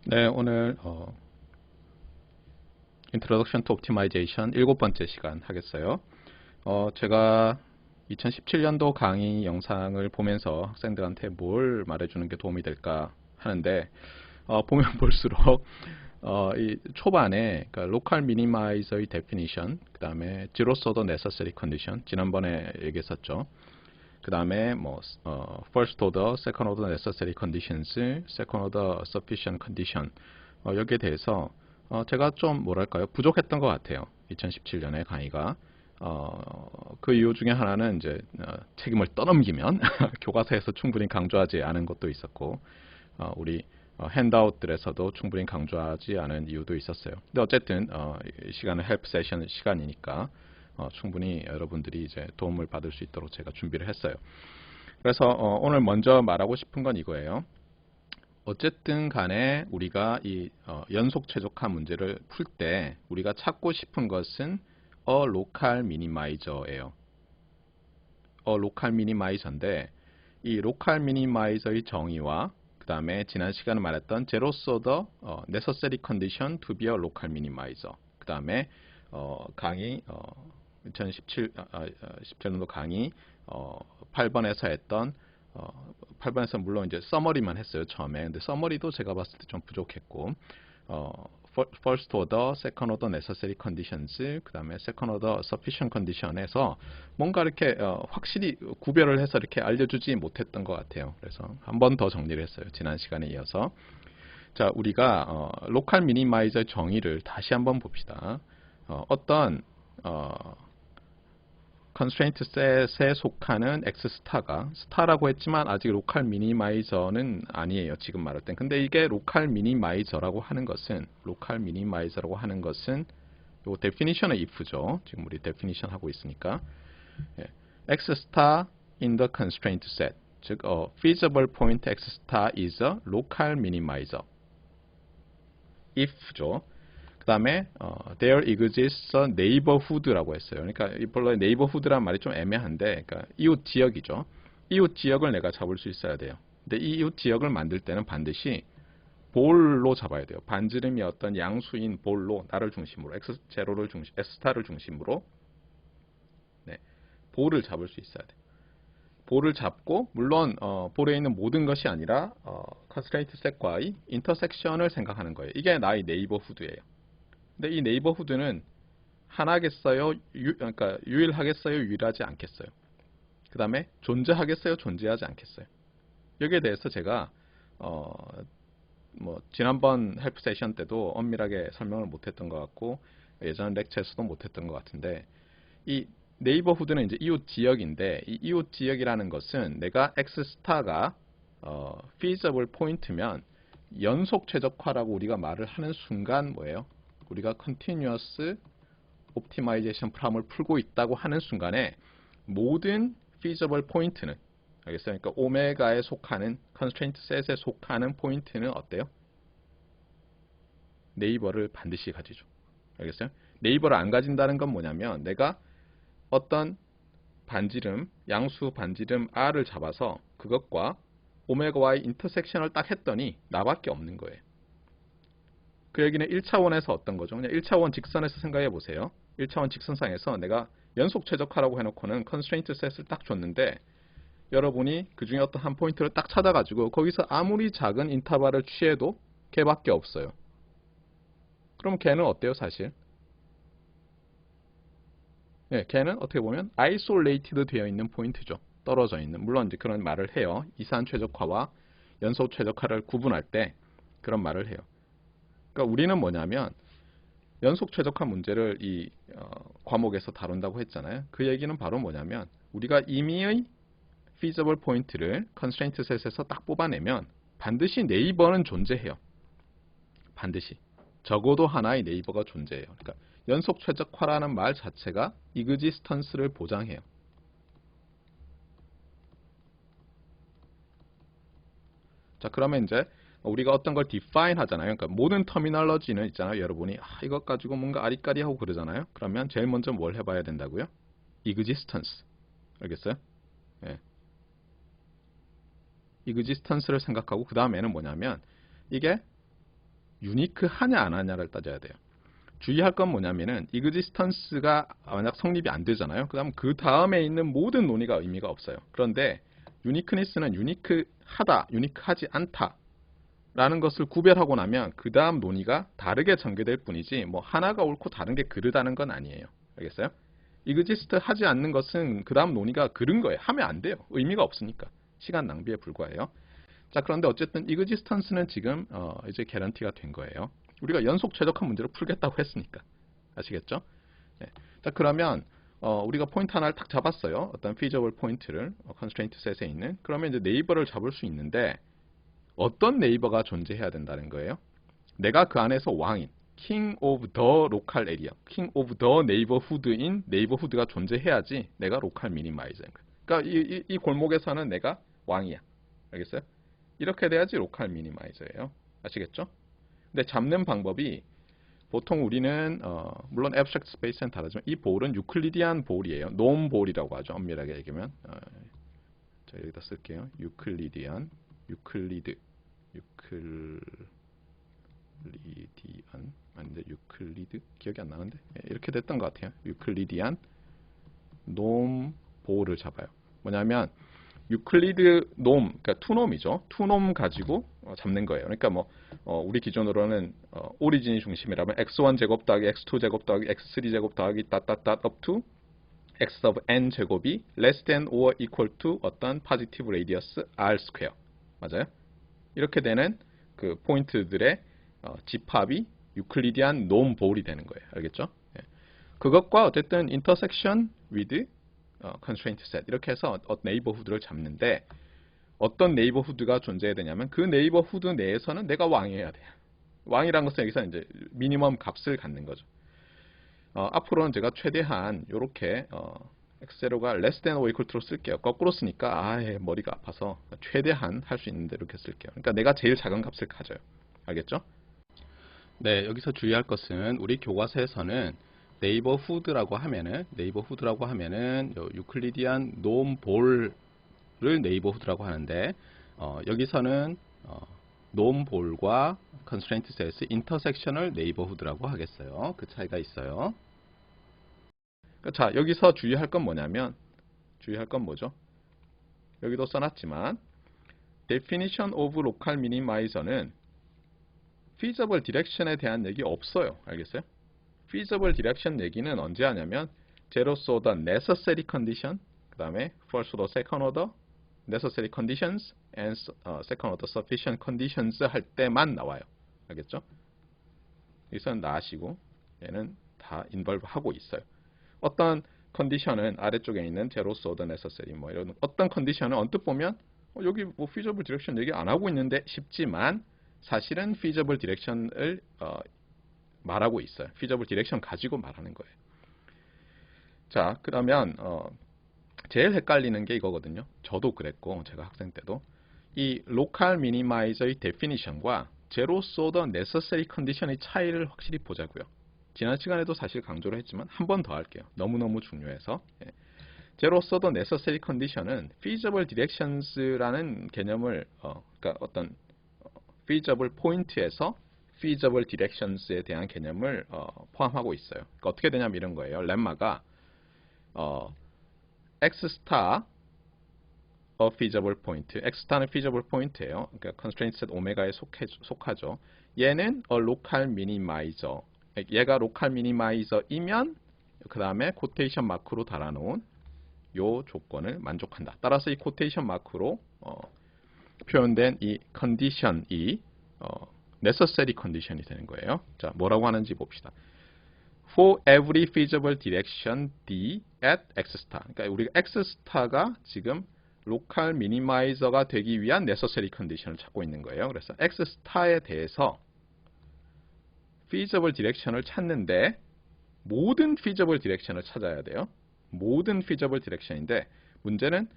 네, 오늘 Introduction to Optimization 7번째 시간 하겠어요. 제가 2017년도 강의 영상을 보면서 학생들한테 뭘 말해주는 게 도움이 될까 하는데 보면 볼수록 이 초반에 그러니까 local minimizer의 definition, 그 다음에 zeros order necessary condition 지난번에 얘기했었죠. 그 다음에 뭐 first order, second order necessary conditions, second order sufficient condition 여기에 대해서 제가 좀 뭐랄까요 부족했던 것 같아요. 2017년에 강의가 그 이유 중에 하나는 이제 책임을 떠넘기면 교과서에서 충분히 강조하지 않은 것도 있었고 우리 핸드아웃들에서도 충분히 강조하지 않은 이유도 있었어요. 근데 어쨌든 이 시간은 헬프 세션 시간이니까 충분히 여러분들이 이제 도움을 받을 수 있도록 제가 준비를 했어요. 그래서 오늘 먼저 말하고 싶은 건 이거예요. 어쨌든 간에 우리가 이 연속 최적화 문제를 풀 때 우리가 찾고 싶은 것은 local minimizer예요. local minimizer인데 이 local minimizer의 정의와 그 다음에 지난 시간에 말했던 zeros order necessary condition to be a local minimizer 그 다음에 강의 17년도 강의 8번에서 했던 8번에서 물론 이제 서머리만 했어요 처음에. 근데 서머리도 제가 봤을 때 좀 부족했고 first order, second order necessary conditions, 그 다음에 second order sufficient condition에서 뭔가 이렇게 확실히 구별을 해서 이렇게 알려주지 못했던 것 같아요. 그래서 한 번 더 정리를 했어요. 지난 시간에 이어서. 자, 우리가 local minimizer 정의를 다시 한번 봅시다. 어떤 constraint set에 속하는 x 스타가 스타라고 했지만 아직 로컬 미니마이저는 아니에요. 지금 말할 땐. 근데 이게 로컬 미니마이저라고 하는 것은 요 definition의 if죠. 지금 우리 definition 하고 있으니까 x star in the constraint set 즉 feasible point x star is a local minimizer if죠. 그 다음에 there exists a neighborhood라고 했어요. 그러니까 별로 neighborhood란 말이 좀 애매한데 그러니까 이웃 지역이죠. 이웃 지역을 내가 잡을 수 있어야 돼요. 근데 이 이웃 지역을 만들 때는 반드시 볼로 잡아야 돼요. 반지름이 어떤 양수인 볼로 나를 중심으로 x0를 중심, x스타를 중심으로 네, 볼을 잡을 수 있어야 돼요. 볼을 잡고 물론 볼에 있는 모든 것이 아니라 컨스트레인트 셋과의 인터섹션을 생각하는 거예요. 이게 나의 네이버후드예요. 근데 이 네이버후드는 하나겠어요? 그러니까 유일하겠어요? 유일하지 않겠어요? 그 다음에 존재하겠어요? 존재하지 않겠어요? 여기에 대해서 제가 뭐 지난번 헬프 세션 때도 엄밀하게 설명을 못했던 것 같고 예전 렉처에서도 못했던 것 같은데 이 네이버후드는 이제 이웃 지역인데 이 이웃 지역이라는 것은 내가 x 스타가 feasible point면 연속 최적화라고 우리가 말을 하는 순간 뭐예요? 우리가 continuous optimization problem을 풀고 있다고 하는 순간에 모든 feasible point는 알겠어요? 그러니까 오메가에 속하는 constraint set에 속하는 포인트는 어때요? 네이버를 반드시 가지죠. 알겠어요? 네이버를 안 가진다는 건 뭐냐면 내가 어떤 반지름, 양수 반지름 R을 잡아서 그것과 오메가와의 인터섹션을 딱 했더니 나밖에 없는 거예요. 그 얘기는 1차원에서 어떤 거죠? 그냥 1차원 직선에서 생각해 보세요. 1차원 직선상에서 내가 연속 최적화라고 해놓고는 컨스트레인트 셋을 딱 줬는데 여러분이 그 중에 어떤 한 포인트를 딱 찾아가지고 거기서 아무리 작은 인터벌을 취해도 걔밖에 없어요. 그럼 걔는 어때요 사실? 네, 걔는 어떻게 보면 isolated 되어 있는 포인트죠. 떨어져 있는. 물론 이제 그런 말을 해요. 이산 최적화와 연속 최적화를 구분할 때 그런 말을 해요. 그러니까 우리는 뭐냐면 연속 최적화 문제를 이 과목에서 다룬다고 했잖아요. 그 얘기는 바로 뭐냐면 우리가 임의의 feasible 포인트를 constraint set에서 딱 뽑아내면 반드시 네이버는 존재해요. 반드시. 적어도 하나의 네이버가 존재해요. 그러니까 연속 최적화라는 말 자체가 existence를 보장해요. 자, 그러면 이제 우리가 어떤 걸 define 하잖아요. 그러니까 모든 터미널러지는 있잖아요. 여러분이 이것 가지고 뭔가 아리까리하고 그러잖아요. 그러면 제일 먼저 뭘 해봐야 된다고요? existence. 알겠어요? 예. existence를 생각하고 그 다음에는 뭐냐면 이게 유니크하냐 안 하냐를 따져야 돼요. 주의할 건 뭐냐면은 existence가 만약 성립이 안 되잖아요. 그다음 그 다음에 있는 모든 논의가 의미가 없어요. 그런데 uniqueness는 유니크하다, 유니크하지 않다 라는 것을 구별하고 나면 그 다음 논의가 다르게 전개될 뿐이지 뭐 하나가 옳고 다른 게 그르다는 건 아니에요. 알겠어요? exist 하지 않는 것은 그 다음 논의가 그른 거예요. 하면 안 돼요. 의미가 없으니까. 시간 낭비에 불과해요. 자, 그런데 어쨌든 existence는 지금 이제 개런티가 된 거예요. 우리가 연속 최적화 문제를 풀겠다고 했으니까. 아시겠죠? 네. 자, 그러면 우리가 포인트 하나를 딱 잡았어요. 어떤 feasible 포인트를 constraint set에 있는. 그러면 이제 네이버를 잡을 수 있는데 어떤 네이버가 존재해야 된다는 거예요. 내가 그 안에서 왕인, king of the local area, king of the neighborhood인 neighborhood가 존재해야지 내가 local minimize인 거예요. 그러니까 이 골목에서는 내가 왕이야. 알겠어요? 이렇게 돼야지 로컬 미니마이저예요. 아시겠죠? 근데 잡는 방법이 보통 우리는 물론 abstract space는 다르지만 이 볼은 유클리디안 볼이에요. 놈 볼이라고 하죠. 엄밀하게 얘기하면 자, 여기다 쓸게요. 유클리디안 아닌데 유클리드 기억이 안 나는데 이렇게 됐던 것 같아요. 유클리디안 놈 볼을 잡아요. 뭐냐면 유클리드 놈, 그러니까 투놈이죠. 투놈 가지고 잡는 거예요. 그러니까 뭐 우리 기준으로는 오리진이 중심이라면 x1 제곱 더하기 x2 제곱 더하기 x3 제곱 더하기 닷닷닷 up to x of n 제곱이 less than or equal to 어떤 positive radius r square. 맞아요? 이렇게 되는 그 포인트들의 집합이 유클리디안 놈 볼이 되는 거예요. 알겠죠? 예. 그것과 어쨌든 intersection with constraint set 이렇게 해서 네이버후드를 잡는데 어떤 네이버후드가 존재해야 되냐면 그 네이버후드 내에서는 내가 왕이어야 돼요. 왕이란 것은 여기서 이제 미니멈 값을 갖는 거죠. 앞으로는 제가 최대한 이렇게 x0가 less than or equal to로 쓸게요. 거꾸로 쓰니까 머리가 아파서 최대한 할 수 있는 대로 이렇게 쓸게요. 그러니까 내가 제일 작은 값을 가져요. 알겠죠? 네, 여기서 주의할 것은 우리 교과서에서는 네이버후드라고 하면은 유클리디안 놈 볼을 네이버후드라고 하는데 여기서는 놈 볼과 컨스트레인트 셋의 인터섹션을 네이버후드라고 하겠어요. 그 차이가 있어요. 자, 여기서 주의할 건 뭐냐면 뭐죠? 여기도 써놨지만 definition of local minimizer는 feasible direction에 대한 얘기 없어요. 알겠어요? feasible direction 얘기는 언제 하냐면 zeroth order necessary condition, 그 다음에 first order, second order necessary conditions and second order sufficient conditions 할 때만 나와요. 알겠죠? 여기서는 나시고 얘는 다 involve 하고 있어요. 어떤 컨디션은 아래쪽에 있는 zeroth order necessary 뭐 이런 어떤 컨디션은 언뜻 보면 여기 뭐 feasible direction 얘기 안 하고 있는데 싶지만 사실은 feasible direction을 말하고 있어요. feasible direction 가지고 말하는 거예요. 자, 그러면 제일 헷갈리는 게 이거거든요. 저도 그랬고 제가 학생 때도 이 local minimizer의 definition과 zeroth order necessary condition의 차이를 확실히 보자고요. 지난 시간에도 사실 강조를 했지만 한 번 더 할게요. 너무너무 중요해서. zeroth order necessary condition은 feasible directions라는 개념을 그러니까 어떤 feasible point에서 feasible directions에 대한 개념을 포함하고 있어요. 그러니까 어떻게 되냐면 이런 거예요. 렘마가 x star a feasible point, x star는 feasible point예요. 그러니까 constraint set 오메가에 속하죠. 얘는 a local minimizer. 얘가 local minimizer이면 그 다음에 코테이션 마크로 달아놓은 요 조건을 만족한다. 따라서 이 코테이션 마크로 표현된 이 컨디션이 necessary condition이 되는 거예요. 자, 뭐라고 하는지 봅시다. For every feasible direction D at X star. 그러니까 우리가 X star가 지금 local minimizer가 되기 위한 necessary condition을 찾고 있는 거예요. 그래서 X star에 대해서 feasible direction을 찾는데 모든 feasible direction을 찾아야 돼요. 모든 feasible direction인데 문제는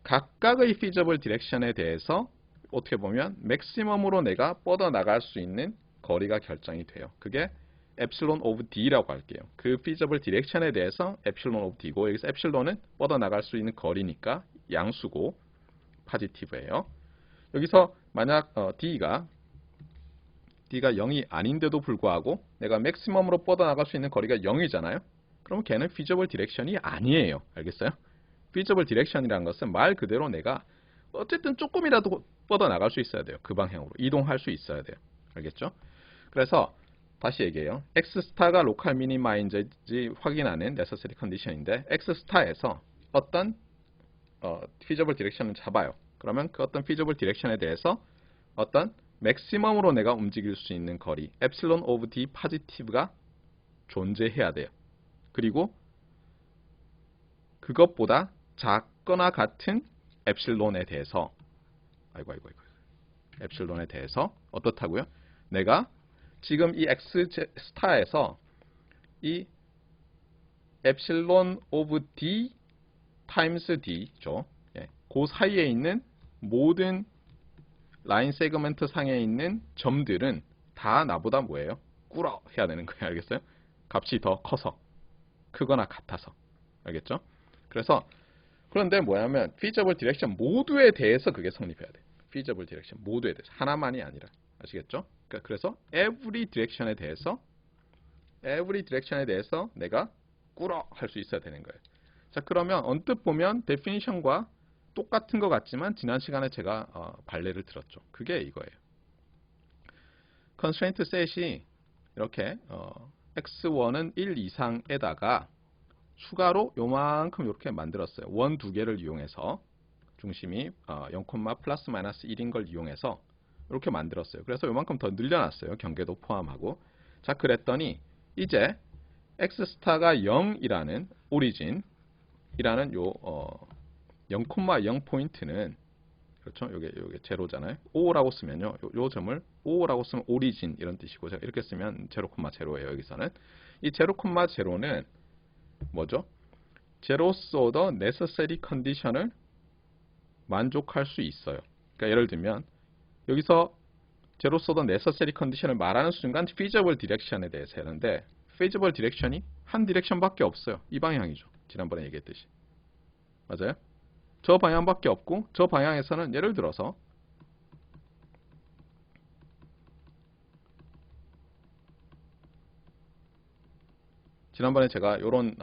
각각의 feasible direction에 대해서 어떻게 보면 맥시멈으로 내가 뻗어나갈 수 있는 거리가 결정이 돼요. 그게 epsilon of d라고 할게요. 그 feasible direction에 대해서 epsilon of d고 여기서 epsilon은 뻗어나갈 수 있는 거리니까 양수고 positive예요. 여기서 만약 d가 0이 아닌데도 불구하고 내가 맥시멈으로 뻗어나갈 수 있는 거리가 0이잖아요. 그러면 걔는 feasible direction이 아니에요. 알겠어요? feasible direction이라는 것은 말 그대로 내가 어쨌든 조금이라도 뻗어나갈 수 있어야 돼요. 그 방향으로 이동할 수 있어야 돼요. 알겠죠? 그래서 다시 얘기해요. X스타가 로컬 미니마인지 확인하는 necessary condition인데 X스타에서 어떤 feasible direction을 잡아요. 그러면 그 어떤 feasible direction에 대해서 어떤 맥시멈으로 내가 움직일 수 있는 거리 epsilon of d positive가 존재해야 돼요. 그리고 그것보다 작거나 같은 epsilon에 대해서 epsilon에 대해서 어떻다고요? 내가 지금 이 x 스타에서 이 epsilon of d times d죠. 예, 그 사이에 있는 모든 라인 세그먼트 상에 있는 점들은 다 나보다 뭐예요? 꿇어 해야 되는 거예요. 알겠어요? 값이 더 커서, 크거나 같아서. 알겠죠? 그래서 그런데 뭐냐면 feasible direction 모두에 대해서 그게 성립해야 돼. feasible direction 모두에 대해서 하나만이 아니라. 아시겠죠? 그러니까 그래서 every direction에 대해서 내가 꿇어 할 수 있어야 되는 거예요. 자, 그러면 언뜻 보면 definition과 똑같은 것 같지만 지난 시간에 제가 발례를 들었죠. 그게 이거예요. constraint set이 이렇게 x1은 1 이상에다가 추가로 요만큼 이렇게 만들었어요. 원 두 개를 이용해서 중심이 0, 플러스 마이너스 1인 걸 이용해서 이렇게 만들었어요. 그래서 요만큼 더 늘려놨어요. 경계도 포함하고. 자, 그랬더니 이제 x 스타가 0이라는 오리진이라는 요 0,0 포인트는 그렇죠? 요게 제로잖아요. 5라고 쓰면요. 요 점을 5라고 쓰면 오리진 이런 뜻이고 제가 이렇게 쓰면 0,0예요. 여기서는 이 0,0는 뭐죠? 제로서 더 necessary condition을 만족할 수 있어요. 그러니까 예를 들면 여기서 제로서 더 necessary condition을 말하는 순간 feasible direction에 대해서 했는데 feasible direction이 한 디렉션밖에 없어요. 이 방향이죠. 지난번에 얘기했듯이. 맞아요? 저 방향밖에 없고 저 방향에서는 예를 들어서 지난번에 제가 이런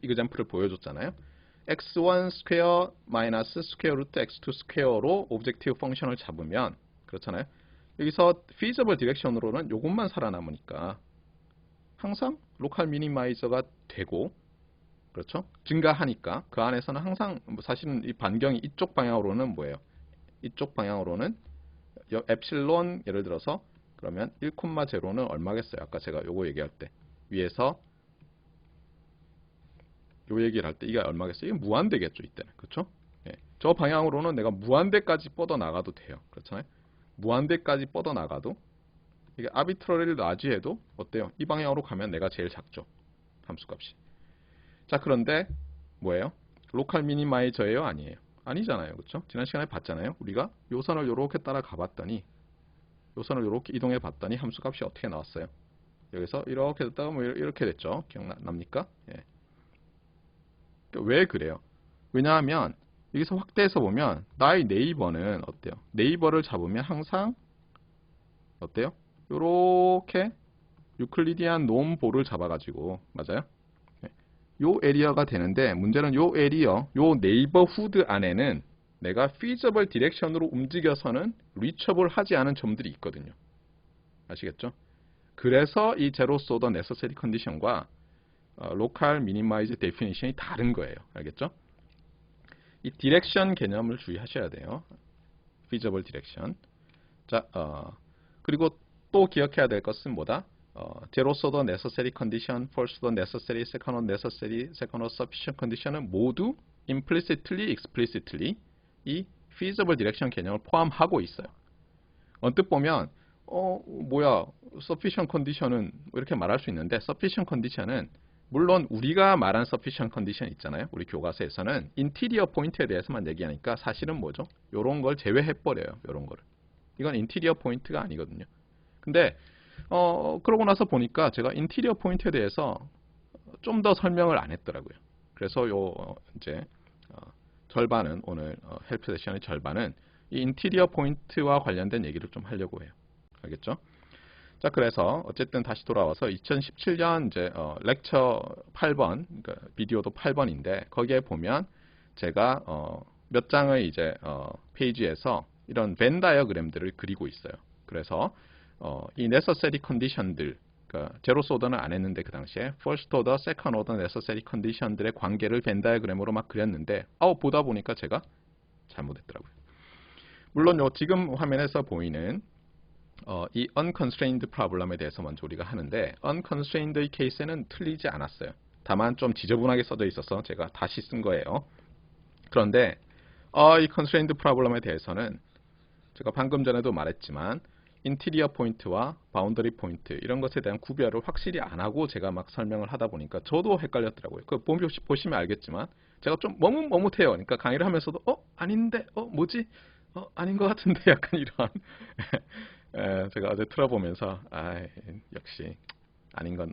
이그젬플을 보여줬잖아요. x1 스퀘어 마이너스 스퀘어 루트 x2 스퀘어로 오브젝티브 펑션을 잡으면 그렇잖아요. 여기서 feasible direction으로는 요것만 살아남으니까 항상 로컬 미니마이저가 되고 그렇죠? 증가하니까 그 안에서는 항상 사실은 이 반경이 이쪽 방향으로는 뭐예요? 이쪽 방향으로는 엡실론 예를 들어서 그러면 1,0는 얼마겠어요? 아까 제가 요거 얘기할 때 위에서 요 얘기를 할 때 이게 얼마겠어요? 이게 무한대겠죠 이때는. 그렇죠? 예. 저 방향으로는 내가 무한대까지 뻗어 나가도 돼요. 그렇잖아요? 무한대까지 뻗어 나가도 이게 아비트러리를 라지해도 어때요? 이 방향으로 가면 내가 제일 작죠. 함수값이. 자, 그런데 뭐예요? 로컬 미니마이저예요? 아니에요? 아니잖아요. 그렇죠? 지난 시간에 봤잖아요. 우리가 요 선을 요렇게 따라가 봤더니 요 선을 요렇게 이동해 봤더니 함수값이 어떻게 나왔어요? 여기서 이렇게 됐다가 뭐 이렇게 됐죠. 기억납니까? 예. 왜 그래요? 왜냐하면 여기서 확대해서 보면 나의 네이버는 어때요? 네이버를 잡으면 항상 어때요? 요렇게 유클리디안 놈볼을 잡아가지고 맞아요? 요 에리어가 되는데 문제는 요 에리어, 요 네이버후드 안에는 내가 feasible direction으로 움직여서는 reachable 하지 않은 점들이 있거든요. 아시겠죠? 그래서 이 제로스 오더 necessary condition과 local minimize definition이 다른 거예요. 알겠죠? 이 디렉션 개념을 주의하셔야 돼요. feasible direction. 자, 그리고 또 기억해야 될 것은 뭐다? 제로스 오더 necessary condition, first order necessary, second order necessary, second order sufficient condition은 모두 implicitly, explicitly 이 feasible direction 개념을 포함하고 있어요. 언뜻 보면 뭐야, sufficient condition은 이렇게 말할 수 있는데 sufficient condition은 물론 우리가 말한 sufficient condition 있잖아요. 우리 교과서에서는 인테리어 포인트에 대해서만 얘기하니까 사실은 뭐죠? 요런 걸 제외해버려요. 요런 거를. 이건 인테리어 포인트가 아니거든요. 근데 그러고 나서 보니까 제가 인테리어 포인트에 대해서 좀 더 설명을 안 했더라고요. 그래서 이제 절반은 오늘 헬프 세션의 절반은 이 인테리어 포인트와 관련된 얘기를 좀 하려고 해요. 알겠죠? 자, 그래서 어쨌든 다시 돌아와서 2017년 이제 렉처 8번, 그러니까 비디오도 8번인데 거기에 보면 제가 몇 장의 이제 페이지에서 이런 벤 다이어그램들을 그리고 있어요. 그래서 이 necessary condition들, 그러니까 제로스 오더는 안 했는데 그 당시에 first order, second order necessary condition들의 관계를 벤 다이어그램으로 막 그렸는데 보다 보니까 제가 잘못했더라고요. 물론 지금 화면에서 보이는 이 unconstrained problem에 대해서 먼저 우리가 하는데 unconstrained의 케이스에는 틀리지 않았어요. 다만 좀 지저분하게 써져 있어서 제가 다시 쓴 거예요. 그런데 이 constrained problem에 대해서는 제가 방금 전에도 말했지만 인티리어 포인트와 바운더리 포인트 이런 것에 대한 구별을 확실히 안 하고 제가 막 설명을 하다 보니까 저도 헷갈렸더라고요. 그 보시면 알겠지만 제가 좀 머뭇해요. 그러니까 강의를 하면서도 아닌데 뭐지? 아닌 것 같은데 약간 이런 제가 어제 틀어보면서 역시 아닌 것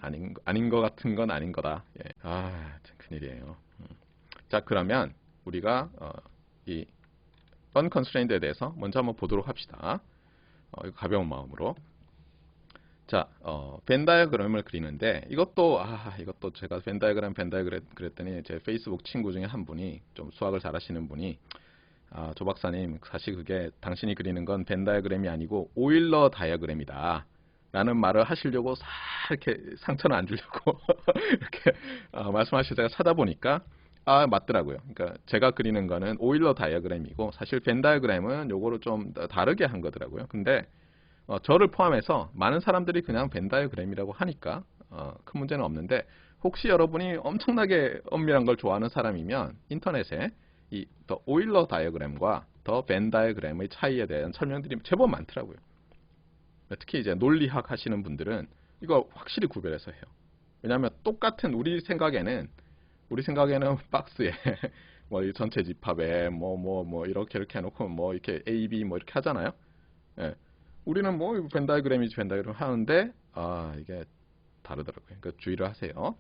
같은 건 아닌 거다. 예. 참 큰일이에요. 자, 그러면 우리가 이 unconstrained에 대해서 먼저 한번 보도록 합시다. 가벼운 마음으로. 자, 벤 다이어그램을 그리는데 이것도 제가 벤 다이어그램 그랬더니 제 페이스북 친구 중에 한 분이 좀 수학을 잘하시는 분이 조 박사님, 사실 그게 당신이 그리는 건 벤 다이어그램이 아니고 오일러 다이어그램이다 라는 말을 하시려고 이렇게 상처는 안 주려고 이렇게 말씀하시고 제가 찾아보니까 맞더라고요. 그러니까 제가 그리는 거는 오일러 다이어그램이고 사실 벤 다이어그램은 요거를 좀 다르게 한 거더라고요. 근데 저를 포함해서 많은 사람들이 그냥 벤 다이어그램이라고 하니까 큰 문제는 없는데 혹시 여러분이 엄청나게 엄밀한 걸 좋아하는 사람이면 인터넷에 이 더 오일러 다이어그램과 더 벤 다이어그램의 차이에 대한 설명들이 제법 많더라고요. 특히 이제 논리학 하시는 분들은 이거 확실히 구별해서 해요. 왜냐하면 똑같은 우리 생각에는 박스에 뭐 이 전체 집합에 뭐 이렇게 해놓고 뭐 이렇게 A, B 뭐 이렇게 하잖아요. 예. 우리는 뭐 벤 다이어그램이지 벤 다이어그램 하는데 이게 다르더라고요. 그러니까 주의를 하세요.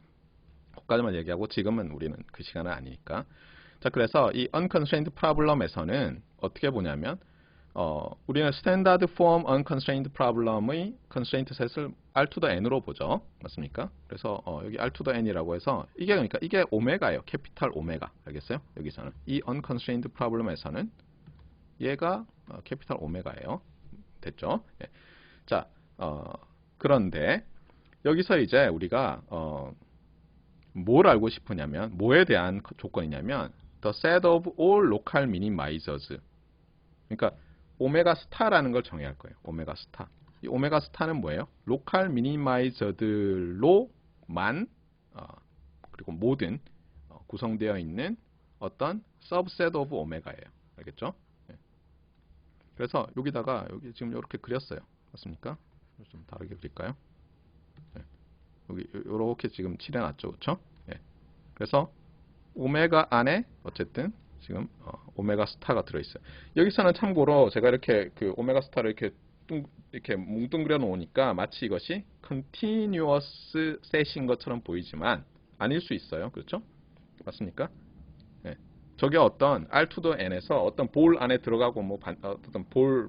거기까지만 얘기하고 지금은 우리는 그 시간은 아니니까. 자, 그래서 이 unconstrained problem에서는 어떻게 보냐면 우리는 스탠다드 폼 unconstrained problem의 constraint set을 R to the n으로 보죠. 맞습니까? 그래서 여기 R to the n이라고 해서 그러니까 이게 오메가예요. 캐피탈 오메가. 알겠어요? 여기서는 이 unconstrained problem에서는 얘가 캐피탈 오메가예요. 됐죠? 예. 자, 그런데 여기서 이제 우리가 뭘 알고 싶으냐면 뭐에 대한 조건이냐면 the set of all local minimizers. 그러니까 오메가 스타라는 걸 정해야 할 거예요. 오메가 스타. 이 오메가 스타는 뭐예요? 로컬 미니마이저들로만 그리고 모든 구성되어 있는 어떤 subset of 오메가예요. 알겠죠? 네. 그래서 여기다가 여기 지금 이렇게 그렸어요. 맞습니까? 좀 다르게 그릴까요? 네. 여기 이렇게 지금 칠해놨죠, 그렇죠? 네. 그래서 오메가 안에 어쨌든 지금 오메가 스타가 들어있어요. 여기서는 참고로 제가 이렇게 그 오메가 스타를 이렇게 뭉뚱그려 놓으니까 마치 이것이 continuous set인 것처럼 보이지만 아닐 수 있어요. 그렇죠? 맞습니까? 네. 저게 어떤 R to the n에서 어떤 볼 안에 들어가고 뭐 어떤 볼을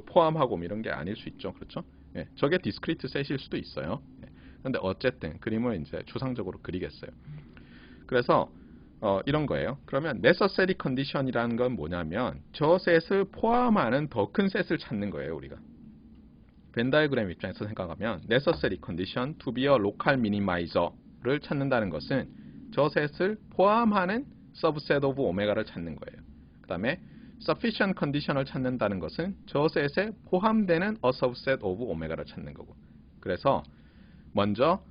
포함하고 뭐 이런 게 아닐 수 있죠. 그렇죠? 네. 저게 discrete set일 수도 있어요. 네. 그런데 어쨌든 그림을 이제 추상적으로 그리겠어요. 그래서 이런 거예요. 그러면 necessary condition이라는 건 뭐냐면 저 셋을 포함하는 더 큰 셋을 찾는 거예요. 우리가 벤 다이어그램 입장에서 생각하면 necessary condition to be a local minimizer를 찾는다는 것은 저 셋을 포함하는 subset of 오메가를 찾는 거예요. 그 다음에 sufficient condition을 찾는다는 것은 저 셋에 포함되는 a subset of 오메가를 찾는 거고. 그래서 먼저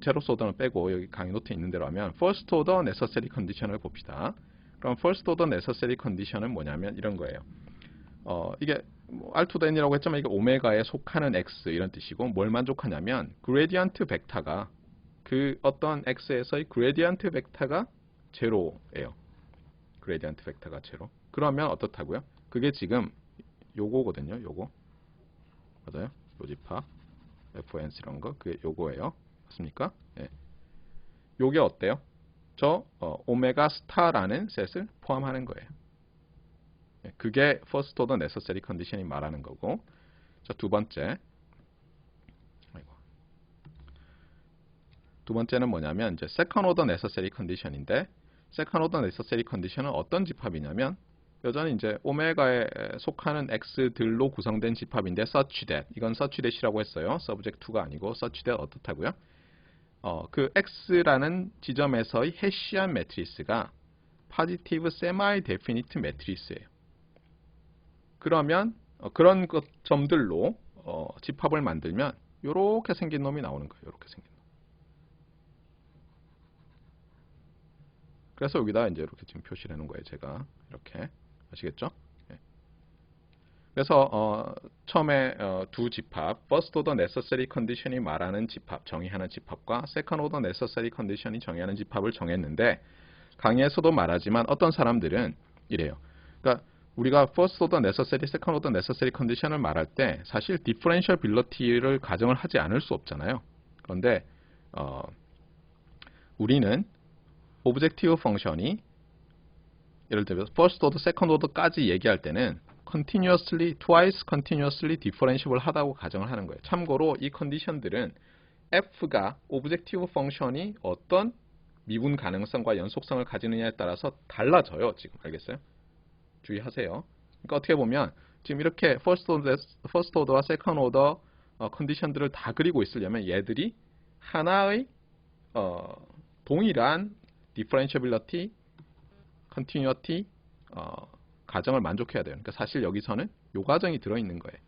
제로스 오더는 빼고 여기 강의 노트에 있는 대로 하면 first order necessary condition을 봅시다. 그럼 first order necessary condition은 뭐냐면 이런 거예요. 이게 R to the n이라고 했지만 이게 오메가에 속하는 x 이런 뜻이고 뭘 만족하냐면 그레디언트 벡터가 그 어떤 x에서의 그레디언트 벡터가 제로예요. 그레디언트 벡터가 제로. 그러면 어떻다고요? 그게 지금 요거거든요. 요거. 맞아요? 요집합 fnc 이런 거 그게 요거예요. 맞습니까? 예. 요게 어때요? 저 오메가 스타라는 셋을 포함하는 거예요. 예. 그게 first order necessary condition이 말하는 거고. 자, 두 번째. 두 번째는 뭐냐면 이제 second order necessary condition인데 second order necessary condition은 어떤 집합이냐면 여전히 이제 오메가에 속하는 x들로 구성된 집합인데 such that 이건 such that이라고 했어요. subject to가 아니고 such that 어떻다고요? 그 x라는 지점에서의 해시안 매트리스가 positive semi-definite 매트리스예요. 그러면 그런 점들로 집합을 만들면 이렇게 생긴 놈이 나오는 거예요. 이렇게 생긴 놈. 그래서 여기다 이제 이렇게 지금 표시를 해놓은 거예요. 제가 이렇게 아시겠죠? 예. 그래서 처음에 두 집합, first order necessary condition이 말하는 집합, 정의하는 집합과 second order necessary condition이 정의하는 집합을 정했는데 강의에서도 말하지만 어떤 사람들은 이래요. 그러니까 우리가 first order necessary, second order necessary condition을 말할 때 사실 differentiability를 가정을 하지 않을 수 없잖아요. 그런데 우리는 objective function이 예를 들어서 first order, second order까지 얘기할 때는 continuously, twice continuously differentiable 하다고 가정을 하는 거예요. 참고로 이 컨디션들은 f가 objective function이 어떤 미분 가능성과 연속성을 가지느냐에 따라서 달라져요. 지금 알겠어요? 주의하세요. 그러니까 어떻게 보면 지금 이렇게 first order와 second order 컨디션들을 다 그리고 있으려면 얘들이 하나의 동일한 differentiability, continuity 가정을 만족해야 돼요. 그러니까 사실 여기서는 이 과정이 들어있는 거예요.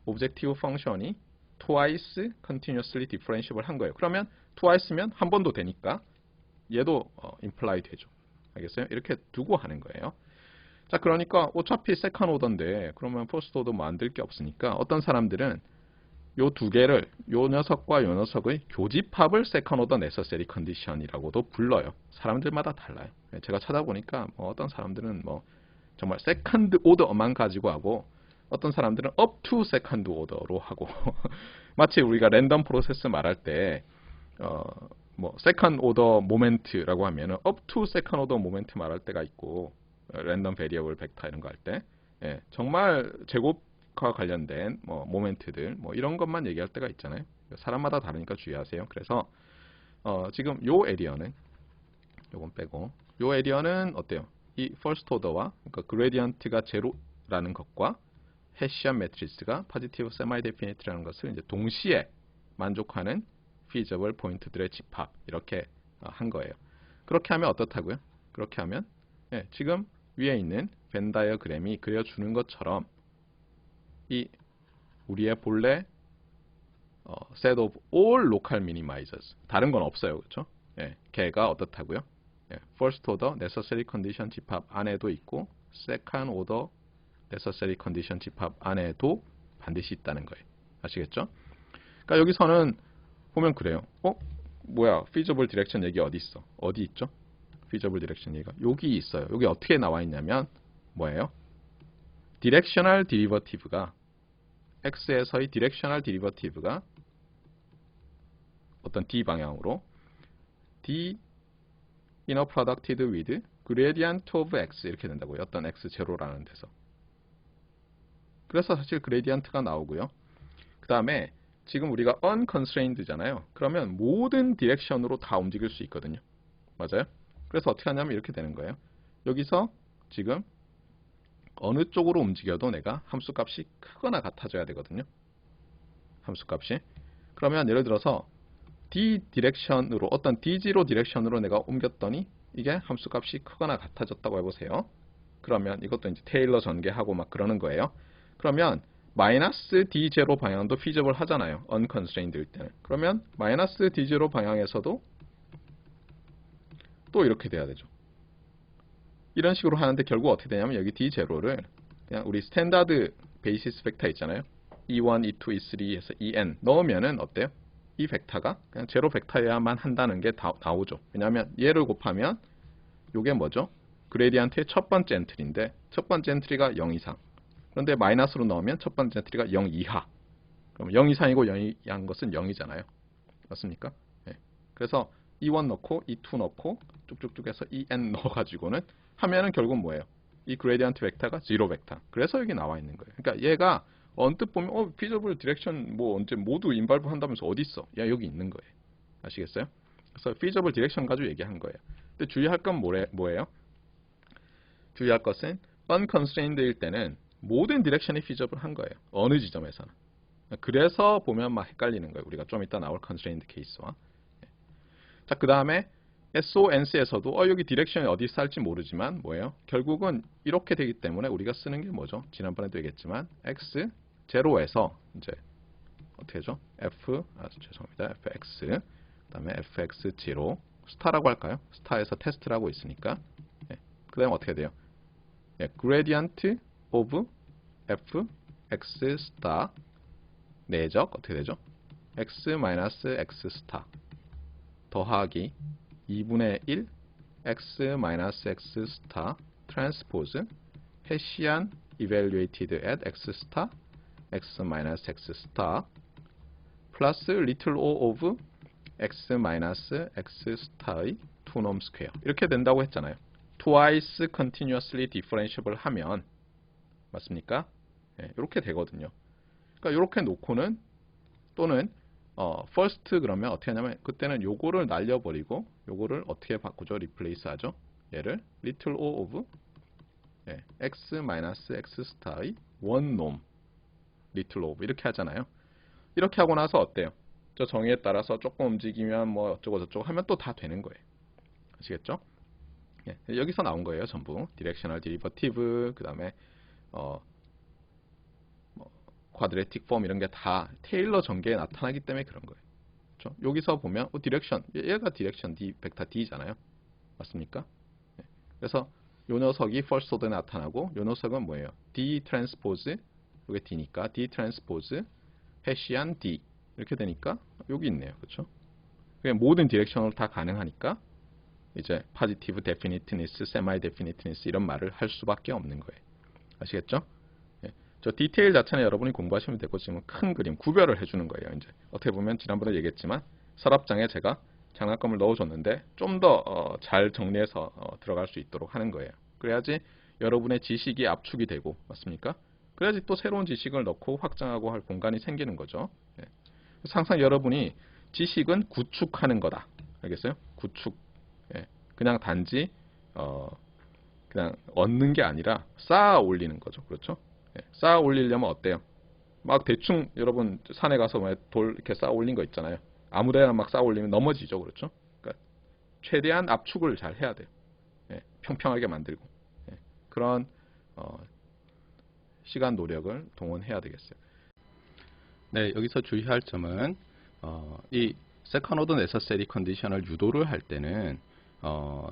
objective function이 twice continuously differentiable 한 거예요. 그러면 twice면 한 번도 되니까 얘도 imply 되죠. 알겠어요? 이렇게 두고 하는 거예요. 자, 그러니까 어차피 second order인데 그러면 first order 만들 게 없으니까 어떤 사람들은 요 두 개를 요 녀석과 요 녀석의 교집합을 second order necessary condition이라고도 불러요. 사람들마다 달라요. 제가 찾아보니까 어떤 사람들은 정말 second order만 가지고 하고 어떤 사람들은 up to second order로 하고 마치 우리가 랜덤 프로세스 말할 때 second order moment라고 하면은 up to second order moment 말할 때가 있고 랜덤 베리어블 벡터 이런 거 할 때 정말 제곱과 관련된 모멘트들 이런 것만 얘기할 때가 있잖아요. 사람마다 다르니까 주의하세요. 그래서 지금 요 에리어는 요건 빼고 요 에리어는 어때요? 이 first order와 그러니까 그레디언트가 제로라는 것과 해시안 매트리스가 positive semi-definite라는 것을 이제 동시에 만족하는 feasible 포인트들의 집합 이렇게 한 거예요. 그렇게 하면 어떻다고요? 그렇게 하면 지금 위에 있는 벤 다이어그램이 그려주는 것처럼 이 우리의 본래 set of all local minimizers 다른 건 없어요. 그렇죠? 걔가 어떻다고요? first order necessary condition 집합 안에도 있고 second order necessary condition 집합 안에도 반드시 있다는 거예요. 아시겠죠? 그러니까 여기서는 보면 그래요. 뭐야? feasible direction 얘기 어디 있어? 어디 있죠? feasible direction 얘기가 여기 있어요. 여기 어떻게 나와 있냐면 뭐예요? directional derivative가 x에서의 directional derivative가 어떤 d 방향으로 d inner producted with gradient of x 이렇게 된다고요. 어떤 x 제로라는 데서. 그래서 사실 그레디언트가 나오고요. 그 다음에 지금 우리가 unconstrained잖아요. 그러면 모든 디렉션으로 다 움직일 수 있거든요. 맞아요? 그래서 어떻게 하냐면 이렇게 되는 거예요. 여기서 지금 어느 쪽으로 움직여도 내가 함수값이 크거나 같아져야 되거든요. 함수값이. 그러면 예를 들어서 D 디렉션으로 어떤 D0 디렉션으로 내가 옮겼더니 이게 함수값이 크거나 같아졌다고 해보세요. 그러면 이것도 이제 테일러 전개하고 막 그러는 거예요. 그러면 마이너스 D0 방향도 feasible 하잖아요. unconstrained일 때는. 그러면 마이너스 D0 방향에서도 또 이렇게 돼야 되죠. 이런 식으로 하는데 결국 어떻게 되냐면 여기 D0를 그냥 우리 스탠다드 베이시스 벡터 있잖아요. E1, E2, E3 해서 En 넣으면은 어때요? 이 벡터가 그냥 제로 벡터여야만 한다는 게 나오죠. 왜냐하면 얘를 곱하면 이게 뭐죠? 그레디언트의 첫 번째 엔트리인데 첫 번째 엔트리가 0 이상. 그런데 마이너스로 넣으면 첫 번째 엔트리가 0 이하. 그럼 0 이상이고 0 이하인 것은 0이잖아요. 맞습니까? 그래서 E1 넣고 E2 넣고 쭉쭉쭉 해서 En 넣어가지고는 하면은 결국 뭐예요? 이 그레디언트 벡터가 0 벡터. 그래서 여기 나와 있는 거예요. 그러니까 얘가 언뜻 보면 feasible direction 언제 모두 인발브 한다면서 어디 있어? 야 여기 있는 거예요. 아시겠어요? 그래서 feasible direction 가지고 얘기한 거예요. 근데 주의할 건 뭐예요? 주의할 것은 unconstrained일 때는 모든 디렉션이 feasible 한 거예요. 어느 지점에서는. 그래서 보면 막 헷갈리는 거예요. 우리가 좀 이따 나올 constrained 케이스와. 자, 그 다음에 SONC에서도 여기 디렉션이 어디 살지 모르지만 뭐예요? 결국은 이렇게 되기 때문에 우리가 쓰는 게 뭐죠? 지난번에도 얘기했지만 x 제로에서 이제 어떻게 하죠? 죄송합니다. fx 그 다음에 fx0 스타라고 할까요? 스타에서 테스트라고 있으니까 그 다음에 어떻게 돼요? gradient of fx 스타 내적 어떻게 되죠? x x 스타 더하기 2분의 1 x x 스타 트랜스포즈 해시안 evaluated at x 스타 x x 스타 플러스 little o of x x 스타의 2놈 스퀘어 이렇게 된다고 했잖아요. twice continuously differentiable 하면 맞습니까? 이렇게 되거든요. 그러니까 이렇게 놓고는 또는 first 그러면 어떻게 하냐면 그때는 요거를 날려버리고 요거를 어떻게 바꾸죠? replace 하죠. 얘를 little o of x x 스타의 원놈 little o of 이렇게 하잖아요. 이렇게 하고 나서 어때요? 저 정의에 따라서 조금 움직이면 뭐 어쩌고 저쩌고 하면 또 다 되는 거예요. 아시겠죠? 여기서 나온 거예요. 전부 directional derivative 그 다음에 쿼드레틱 폼 이런 게 다 테일러 전개에 나타나기 때문에 그런 거예요. 그렇죠? 여기서 보면 디렉션 얘가 디렉션 D 벡터 D잖아요. 맞습니까? 그래서 요 녀석이 first order에 나타나고 요 녀석은 뭐예요? D 트랜스포즈 이게 D니까 D 트랜스포즈 해시안 D 이렇게 되니까 여기 있네요. 그렇죠? 모든 디렉션으로 다 가능하니까 이제 positive definiteness, semi definiteness 이런 말을 할 수밖에 없는 거예요. 아시겠죠? 저 디테일 자체는 여러분이 공부하시면 되고 지금 큰 그림 구별을 해주는 거예요. 이제 어떻게 보면 지난번에 얘기했지만 서랍장에 제가 장난감을 넣어줬는데 좀 더 잘 정리해서 들어갈 수 있도록 하는 거예요. 그래야지 여러분의 지식이 압축이 되고 맞습니까? 그래야지 또 새로운 지식을 넣고 확장하고 할 공간이 생기는 거죠. 항상 여러분이 지식은 구축하는 거다. 알겠어요? 구축. 그냥 단지 그냥 얻는 게 아니라 쌓아 올리는 거죠. 그렇죠? 쌓아 올리려면 어때요? 막 대충 여러분 산에 가서 돌 이렇게 쌓아 올린 거 있잖아요. 아무데나 막 쌓아 올리면 넘어지죠. 그렇죠? 그러니까 최대한 압축을 잘 해야 돼요. 평평하게 만들고 그런 시간 노력을 동원해야 되겠어요. 네, 여기서 주의할 점은 이 second order necessary condition을 유도를 할 때는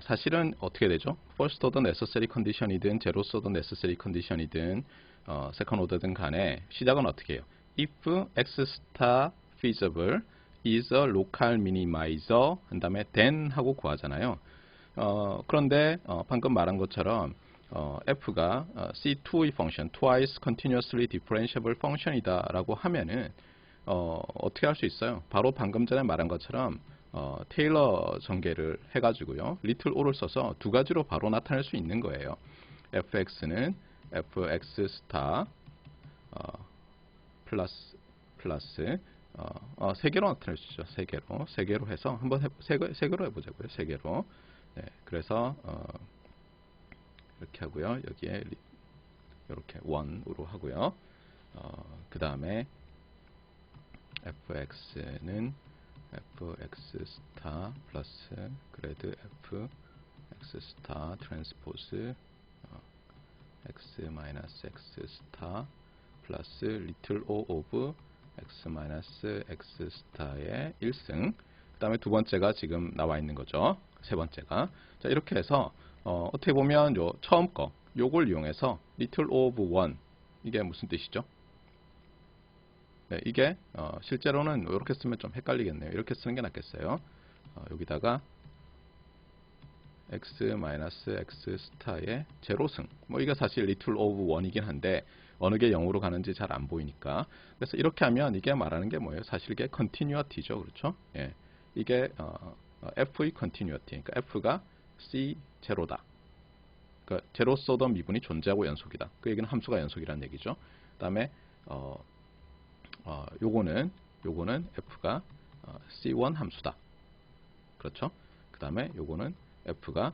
사실은 어떻게 되죠? first order necessary condition이든 zeroth order necessary condition이든 second order든 간에 시작은 어떻게 해요? if x star feasible is a local minimizer 한 다음에 then 하고 구하잖아요. 그런데 방금 말한 것처럼 f가 C2의 펑션, twice continuously differentiable function이다 라고 하면은 어떻게 할 수 있어요? 바로 방금 전에 말한 것처럼 테일러 전개를 해가지고요. little o를 써서 두 가지로 바로 나타낼 수 있는 거예요. fx는 fx 스타 플러스 세 개로 나타낼 수 있죠. 세 개로 해서 한번 세 개로 해보자고요. 세 개로. 네, 그래서 이렇게 하고요. 여기에 이렇게 1으로 하고요. 그 다음에 fx는 fx 스타 플러스 그래드 fx 스타 트랜스포즈 x x 스타 플러스 little o of x x 스타의 1승 그 다음에 두 번째가 지금 나와 있는 거죠. 세 번째가 자 이렇게 해서 어떻게 보면 요 처음 거 요걸 이용해서 little o of 1 이게 무슨 뜻이죠? 네, 이게 실제로는 이렇게 쓰면 좀 헷갈리겠네요. 이렇게 쓰는 게 낫겠어요. 여기다가 x x 스타의 제로승 뭐 이게 사실 little of 1이긴 한데 어느 게 0으로 가는지 잘 안 보이니까 그래서 이렇게 하면 이게 말하는 게 뭐예요? 사실 이게 continuity죠. 그렇죠? 예. 이게 f의 continuity 그러니까 f가 c 제로다. 그러니까 제로서 어떤 미분이 존재하고 연속이다. 그 얘기는 함수가 연속이라는 얘기죠. 그 다음에 요거는 f가 C1 함수다. 그렇죠? 그 다음에 요거는 f가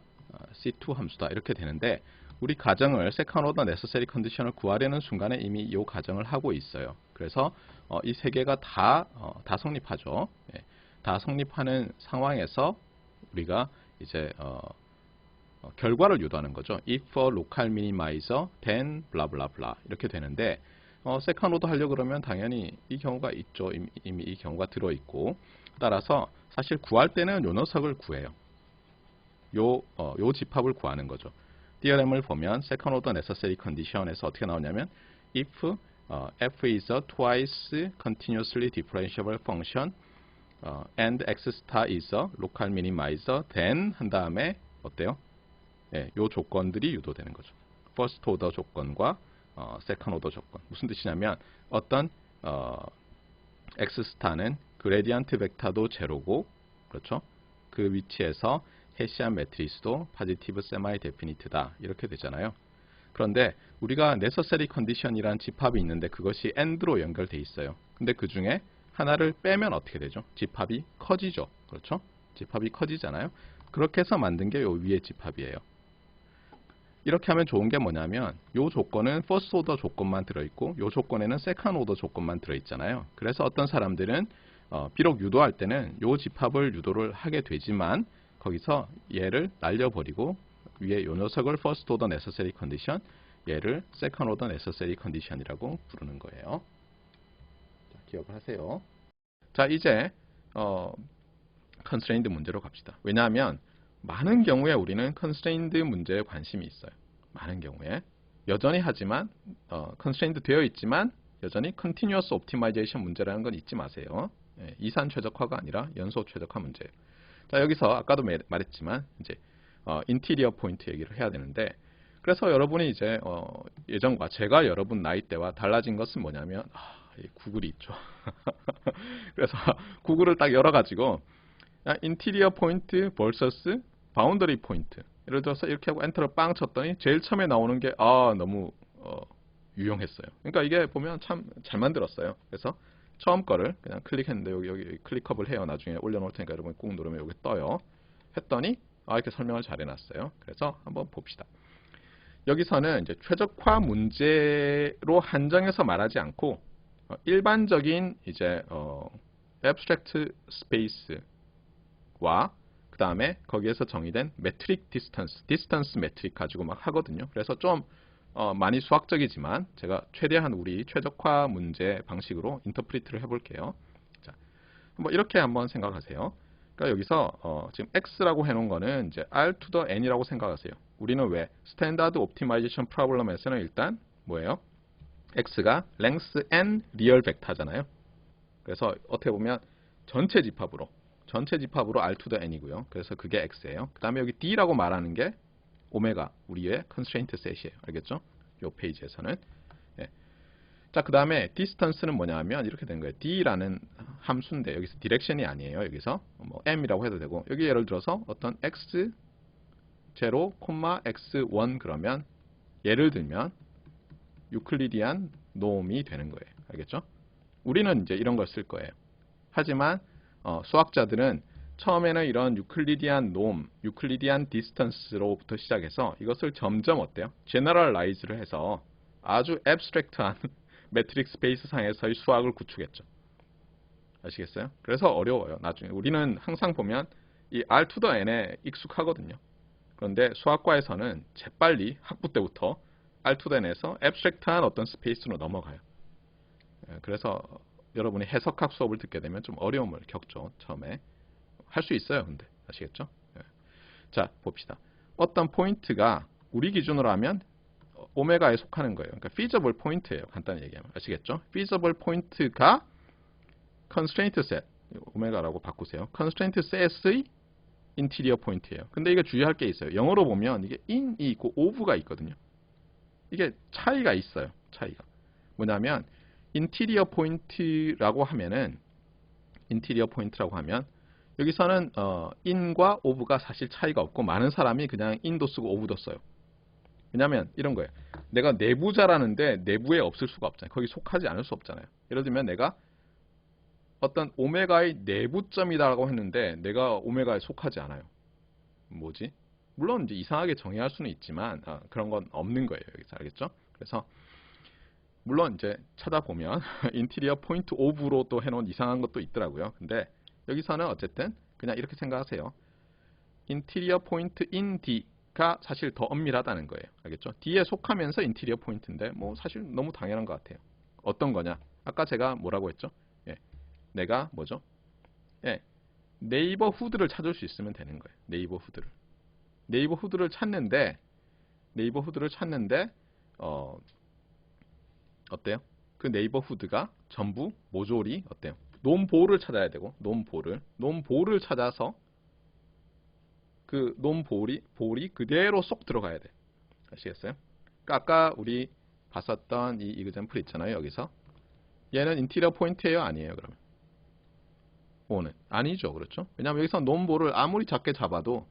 C2 함수다. 이렇게 되는데 우리 가정을 second order necessary condition을 구하려는 순간에 이미 이 가정을 하고 있어요. 그래서 이 세 개가 다 성립하죠. 예, 다 성립하는 상황에서 우리가 이제 결과를 유도하는 거죠. If a local minimizer, then blah blah blah 이렇게 되는데 second order 하려고 그러면 당연히 이 경우가 있죠. 이미 이 경우가 들어있고 따라서 사실 구할 때는 요 녀석을 구해요. 요 집합을 구하는 거죠. 디어렘을 보면 second order necessary condition에서 어떻게 나오냐면 if f is a twice continuously differentiable function and x star is a local minimizer then 한 다음에 어때요? 예, 요 조건들이 유도되는 거죠. first order 조건과 second order 조건. 무슨 뜻이냐면 어떤 x 스타는 그레디언트 벡터도 제로고 그렇죠? 그 위치에서 헤시안 매트리스도 포지티브 세마이 데피니트다. 이렇게 되잖아요. 그런데 우리가 necessary condition이라는 집합이 있는데 그것이 and로 연결돼 있어요. 근데 그 중에 하나를 빼면 어떻게 되죠? 집합이 커지죠. 그렇죠? 집합이 커지잖아요. 그렇게 해서 만든 게 요 위의 집합이에요. 이렇게 하면 좋은 게 뭐냐면 요 조건은 first order 조건만 들어있고 요 조건에는 second order 조건만 들어있잖아요. 그래서 어떤 사람들은 비록 유도할 때는 요 집합을 유도를 하게 되지만 거기서 얘를 날려버리고 위에 요 녀석을 first order necessary condition, 얘를 second order necessary condition이라고 부르는 거예요. 자, 기억을 하세요. 자, 이제 constraint 문제로 갑시다. 왜냐하면 많은 경우에 우리는 constraint 문제에 관심이 있어요. 많은 경우에 여전히 하지만 constraint 되어 있지만 여전히 continuous optimization 문제라는 건 잊지 마세요. 예, 이산 최적화가 아니라 연소 최적화 문제예요. 자, 여기서 아까도 말했지만 이제 인티리어 포인트 얘기를 해야 되는데 그래서 여러분이 이제 예전과 제가 여러분 나이대와 달라진 것은 뭐냐면 구글이 있죠. 그래서 구글을 딱 열어가지고 인티리어 포인트 vs 바운더리 포인트 예를 들어서 이렇게 하고 엔터를 빵 쳤더니 제일 처음에 나오는 게 너무 유용했어요. 그러니까 이게 보면 참 잘 만들었어요. 그래서 처음 거를 그냥 클릭했는데 여기 클릭업을 해요. 나중에 올려놓을 테니까 여러분 꾹 누르면 여기 떠요. 했더니 이렇게 설명을 잘 해놨어요. 그래서 한번 봅시다. 여기서는 이제 최적화 문제로 한정해서 말하지 않고 일반적인 이제 abstract space와 그 다음에 거기에서 정의된 metric distance metric 가지고 막 하거든요. 그래서 좀 많이 수학적이지만 제가 최대한 우리 최적화 문제 방식으로 인터프리트를 해볼게요. 자, 한번 이렇게 한번 생각하세요. 그러니까 여기서 지금 x라고 해놓은 거는 이제 r to the n이라고 생각하세요. 우리는 왜 스탠다드 옵티마이제이션 프로블럼에서는 일단 뭐예요? x가 length n 리얼 벡터잖아요. 그래서 어떻게 보면 전체 집합으로 r to the n이고요. 그래서 그게 x예요. 그 다음에 여기 d라고 말하는 게 오메가 우리의 constraint set이에요. 알겠죠? 이 페이지에서는. 예. 자, 그 다음에 distance는 뭐냐면 이렇게 된 거예요. d라는 함수인데 여기서 direction이 아니에요. 여기서 뭐 m이라고 해도 되고 여기 예를 들어서 어떤 x0, x1 그러면 예를 들면 유클리디안 놈이 되는 거예요. 알겠죠? 우리는 이제 이런 걸 쓸 거예요. 하지만 수학자들은 처음에는 이런 유클리디안 놈, 유클리디안 디스턴스로부터 시작해서 이것을 점점 어때요? 제너럴라이즈를 해서 아주 앱스트랙트한 매트릭 스페이스 상에서의 수학을 구축했죠. 아시겠어요? 그래서 어려워요. 나중에 우리는 항상 보면 이 R to the N에 익숙하거든요. 그런데 수학과에서는 재빨리 학부 때부터 R to the N에서 앱스트랙트한 어떤 스페이스로 넘어가요. 그래서 여러분이 해석학 수업을 듣게 되면 좀 어려움을 겪죠. 처음에. 할 수 있어요. 근데 아시겠죠? 자, 봅시다. 어떤 포인트가 우리 기준으로 하면 오메가에 속하는 거예요. 그러니까 feasible 포인트예요. 간단히 얘기하면. 아시겠죠? feasible 포인트가 constraint set, 오메가라고 바꾸세요. constraint set의 인티리어 포인트예요. 근데 이게 주의할 게 있어요. 영어로 보면 이게 in이 있고 of가 있거든요. 이게 차이가 있어요. 차이가. 뭐냐면 인티리어 포인트라고 하면 여기서는 in과 of가 사실 차이가 없고 많은 사람이 그냥 in도 쓰고 of도 써요. 왜냐하면 이런 거예요. 내가 내부자라는데 내부에 없을 수가 없잖아요. 거기 속하지 않을 수 없잖아요. 예를 들면 내가 어떤 오메가의 내부점이다라고 했는데 내가 오메가에 속하지 않아요. 뭐지? 물론 이제 이상하게 정의할 수는 있지만 그런 건 없는 거예요. 여기서 알겠죠? 그래서 물론 이제 찾아보면 인티리어 포인트 오브로 또 해놓은 이상한 것도 있더라고요. 근데 여기서는 어쨌든 그냥 이렇게 생각하세요. 인티리어 포인트 인 D가 사실 더 엄밀하다는 거예요. 알겠죠? D에 속하면서 인티리어 포인트인데 뭐 사실 너무 당연한 것 같아요. 어떤 거냐? 아까 제가 뭐라고 했죠? 예, 내가 뭐죠? 예, 네이버 후드를 찾을 수 있으면 되는 거예요. 네이버 후드를. 네이버 후드를 찾는데 어때요? 그 네이버 후드가 전부 모조리 어때요? 놈보를 찾아야 되고 놈보를 찾아서 그 놈볼이 그대로 쏙 들어가야 돼. 아시겠어요? 그러니까 아까 우리 봤었던 이 이그젬플 있잖아요. 여기서 얘는 인티리어 포인트예요, 아니에요? 그러면 O는 아니죠, 그렇죠? 왜냐하면 여기서 놈볼을 아무리 작게 잡아도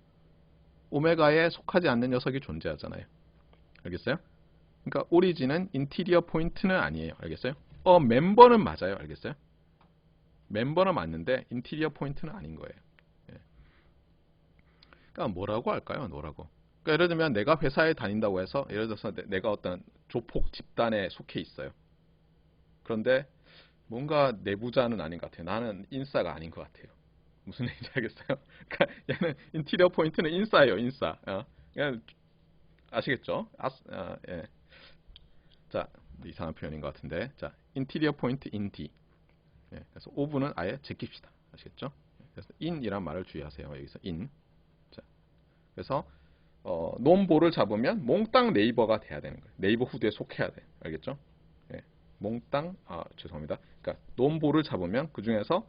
오메가에 속하지 않는 녀석이 존재하잖아요. 알겠어요? 그러니까 오리진은 인티리어 포인트는 아니에요. 알겠어요? 멤버는 맞아요. 알겠어요? 멤버는 맞는데 인티리어 포인트는 아닌 거예요. 예. 그러니까 뭐라고 할까요? 뭐라고? 그러니까 예를 들면 내가 회사에 다닌다고 해서 예를 들어서 내가 어떤 조폭 집단에 속해 있어요. 그런데 뭔가 내부자는 아닌 것 같아요. 나는 인싸가 아닌 것 같아요. 무슨 얘기인지 알겠어요? 그러니까 얘는 인티리어 포인트는 인싸예요. 인싸. 그냥 아시겠죠? 예. 자, 이상한 표현인 것 같은데, 자, 인티리어 포인트 인 D. 예, 그래서 오브는 아예 제낍시다. 아시겠죠? 그래서 in이란 말을 주의하세요. 여기서 in. 자, 그래서 놈볼을 잡으면 몽땅 네이버가 돼야 되는 거예요. 네이버 후드에 속해야 돼. 알겠죠? 예, 몽땅 죄송합니다. 그러니까 놈볼을 잡으면 그 중에서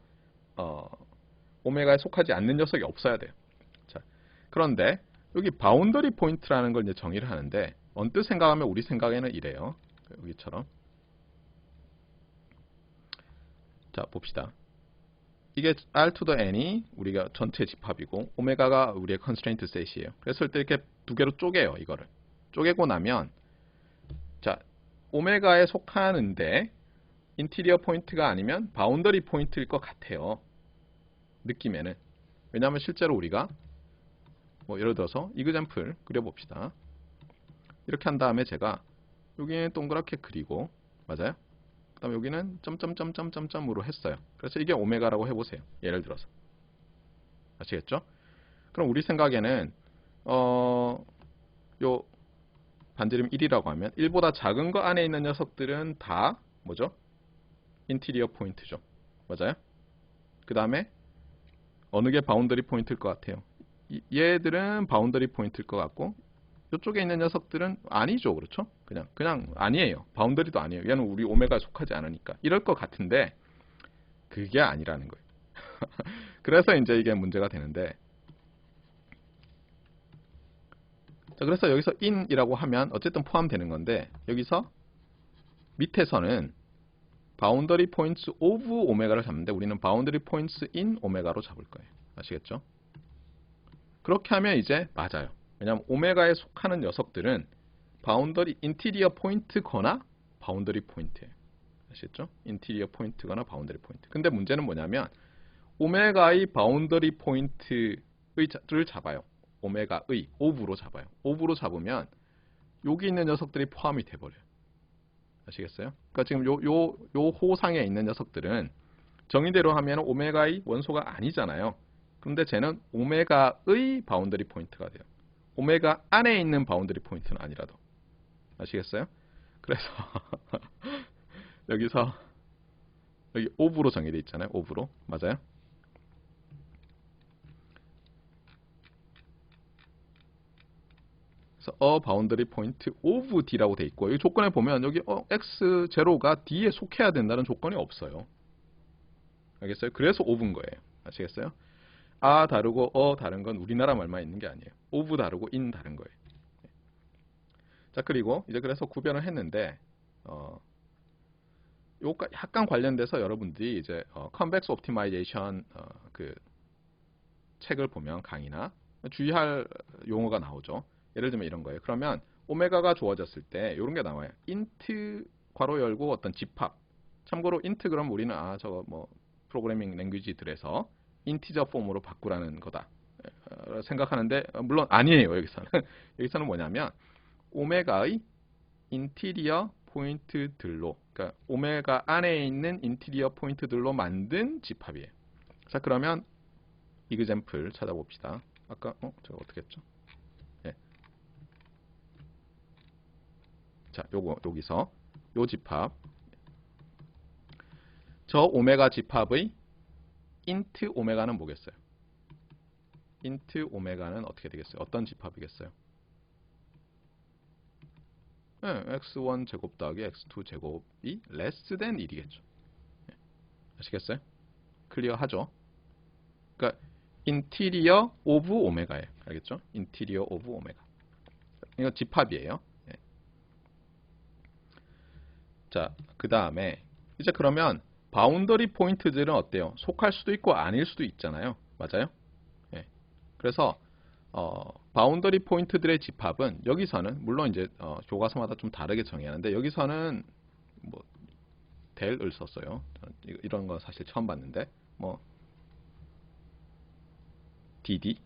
오메가에 속하지 않는 녀석이 없어야 돼요. 자, 그런데 여기 바운더리 포인트라는 걸 이제 정의를 하는데 언뜻 생각하면 우리 생각에는 이래요. 여기처럼. 자, 봅시다. 이게 R to the N이 우리가 전체 집합이고 오메가가 우리의 constraint set이에요. 그랬을 때 이렇게 두 개로 쪼개요. 이거를. 쪼개고 나면 자, 오메가에 속하는데 인티리어 포인트가 아니면 바운더리 포인트일 것 같아요. 느낌에는. 왜냐하면 실제로 우리가 뭐 예를 들어서 이그젬플 그려봅시다. 이렇게 한 다음에 제가 여기는 동그랗게 그리고 맞아요? 그 다음에 여기는 점점점점점점으로 했어요. 그래서 이게 오메가라고 해보세요. 예를 들어서. 아시겠죠? 그럼 우리 생각에는 요 반지름 1이라고 하면 1보다 작은 거 안에 있는 녀석들은 다 뭐죠? 인티리어 포인트죠. 맞아요? 그 다음에 어느 게 바운더리 포인트일 것 같아요? 얘들은 바운더리 포인트일 것 같고 이쪽에 있는 녀석들은 아니죠. 그렇죠? 그냥 아니에요. 바운더리도 아니에요. 얘는 우리 오메가에 속하지 않으니까. 이럴 것 같은데 그게 아니라는 거예요. 그래서 이제 이게 문제가 되는데 자, 그래서 여기서 in이라고 하면 어쨌든 포함되는 건데 여기서 밑에서는 바운더리 포인트 오브 오메가를 잡는데 우리는 바운더리 포인트 인 오메가로 잡을 거예요. 아시겠죠? 그렇게 하면 이제 맞아요. 왜냐하면 오메가에 속하는 녀석들은 바운더리 인티리어 포인트거나 바운더리 포인트예요. 아시겠죠? 인티리어 포인트거나 바운더리 포인트. 근데 문제는 뭐냐면 오메가의 바운더리 포인트를 잡아요. 오메가의 오브로 잡아요. 오브로 잡으면 여기 있는 녀석들이 포함이 돼버려요. 아시겠어요? 그러니까 지금 요 호상에 있는 녀석들은 정의대로 하면 오메가의 원소가 아니잖아요. 그런데 쟤는 오메가의 바운더리 포인트가 돼요. 오메가 안에 있는 바운더리 포인트는 아니라도. 아시겠어요? 그래서 여기서 여기 오브로 정의되어 있잖아요. 오브로. 맞아요? 그래서 바운더리 포인트 오브 D라고 돼 있고 이 조건에 보면 여기 X0가 D에 속해야 된다는 조건이 없어요. 알겠어요? 그래서 오브인 거예요. 아시겠어요? 다르고 다른 건 우리나라 말만 있는 게 아니에요. 오브 다르고 인 다른 거예요. 자, 그리고 이제 그래서 구별을 했는데 요거 약간 관련돼서 여러분들이 이제 컨벡스 옵티마이제이션 그 책을 보면 강의나 주의할 용어가 나오죠. 예를 들면 이런 거예요. 그러면 오메가가 주어졌을 때 이런 게 나와요. 인트 괄호 열고 어떤 집합. 참고로 인트 그럼 우리는 저거 뭐 프로그래밍 랭귀지들에서 인티저 폼으로 바꾸라는 거다 생각하는데 물론 아니에요. 여기서는 여기서는 뭐냐면 오메가의 인티리어 포인트들로, 그러니까 오메가 안에 있는 인티리어 포인트들로 만든 집합이에요. 자, 그러면 이그젬플 찾아봅시다. 아까 제가 어떻게 했죠? 예. 자, 여기서 요 집합, 저 오메가 집합의 인트 오메가는 뭐겠어요? 인트 오메가는 어떻게 되겠어요? 어떤 집합이겠어요? 네, x1 제곱 더하기 x2 제곱이 less than 1이겠죠. 네, 아시겠어요? 클리어하죠? 그러니까 인티리어 오브 오메가예요. 알겠죠? 인티리어 오브 오메가. 이거 집합이에요. 네. 자, 그 다음에 이제 그러면 바운더리 포인트들은 어때요? 속할 수도 있고 아닐 수도 있잖아요. 맞아요? 네. 그래서 바운더리 포인트들의 집합은 여기서는 물론 이제 교과서마다 좀 다르게 정해야 하는데 여기서는 뭐 del을 썼어요. 이런 거 사실 처음 봤는데 뭐 dd,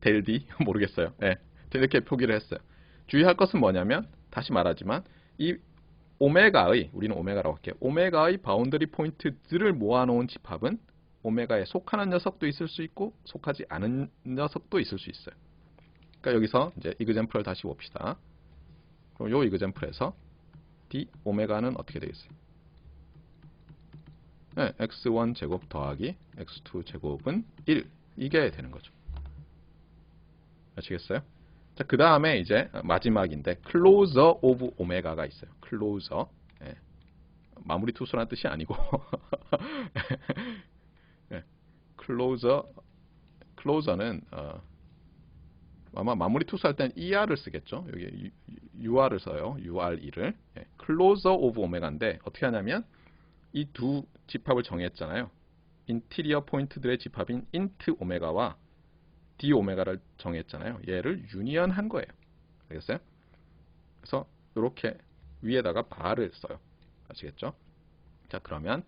del d 모르겠어요. 네, 이렇게 표기를 했어요. 주의할 것은 뭐냐면 다시 말하지만 이 오메가의, 우리는 오메가라고 할게요. 오메가의 바운더리 포인트들을 모아놓은 집합은 오메가에 속하는 녀석도 있을 수 있고 속하지 않은 녀석도 있을 수 있어요. 그러니까 여기서 이제 이그젬플을 다시 봅시다. 그럼 요 이그젬플에서 d 오메가는 어떻게 되겠어요? 네, x1 제곱 더하기 x2 제곱은 1 이게 되는 거죠. 아시겠어요? 자, 그 다음에 이제 마지막인데 closer of 오메가가 있어요. closer. 예. 마무리 투수라는 뜻이 아니고 예. closer는 아마 마무리 투수할 땐 ER을 쓰겠죠. 여기 UR을 써요. URE를. 예. closer of 오메가인데 어떻게 하냐면 이 두 집합을 정했잖아요. 인티리어 포인트들의 집합인 int 오메가와 d 오메가를 정했잖아요. 얘를 유니언한 거예요. 알겠어요? 그래서 이렇게 위에다가 bar를 써요. 아시겠죠? 자, 그러면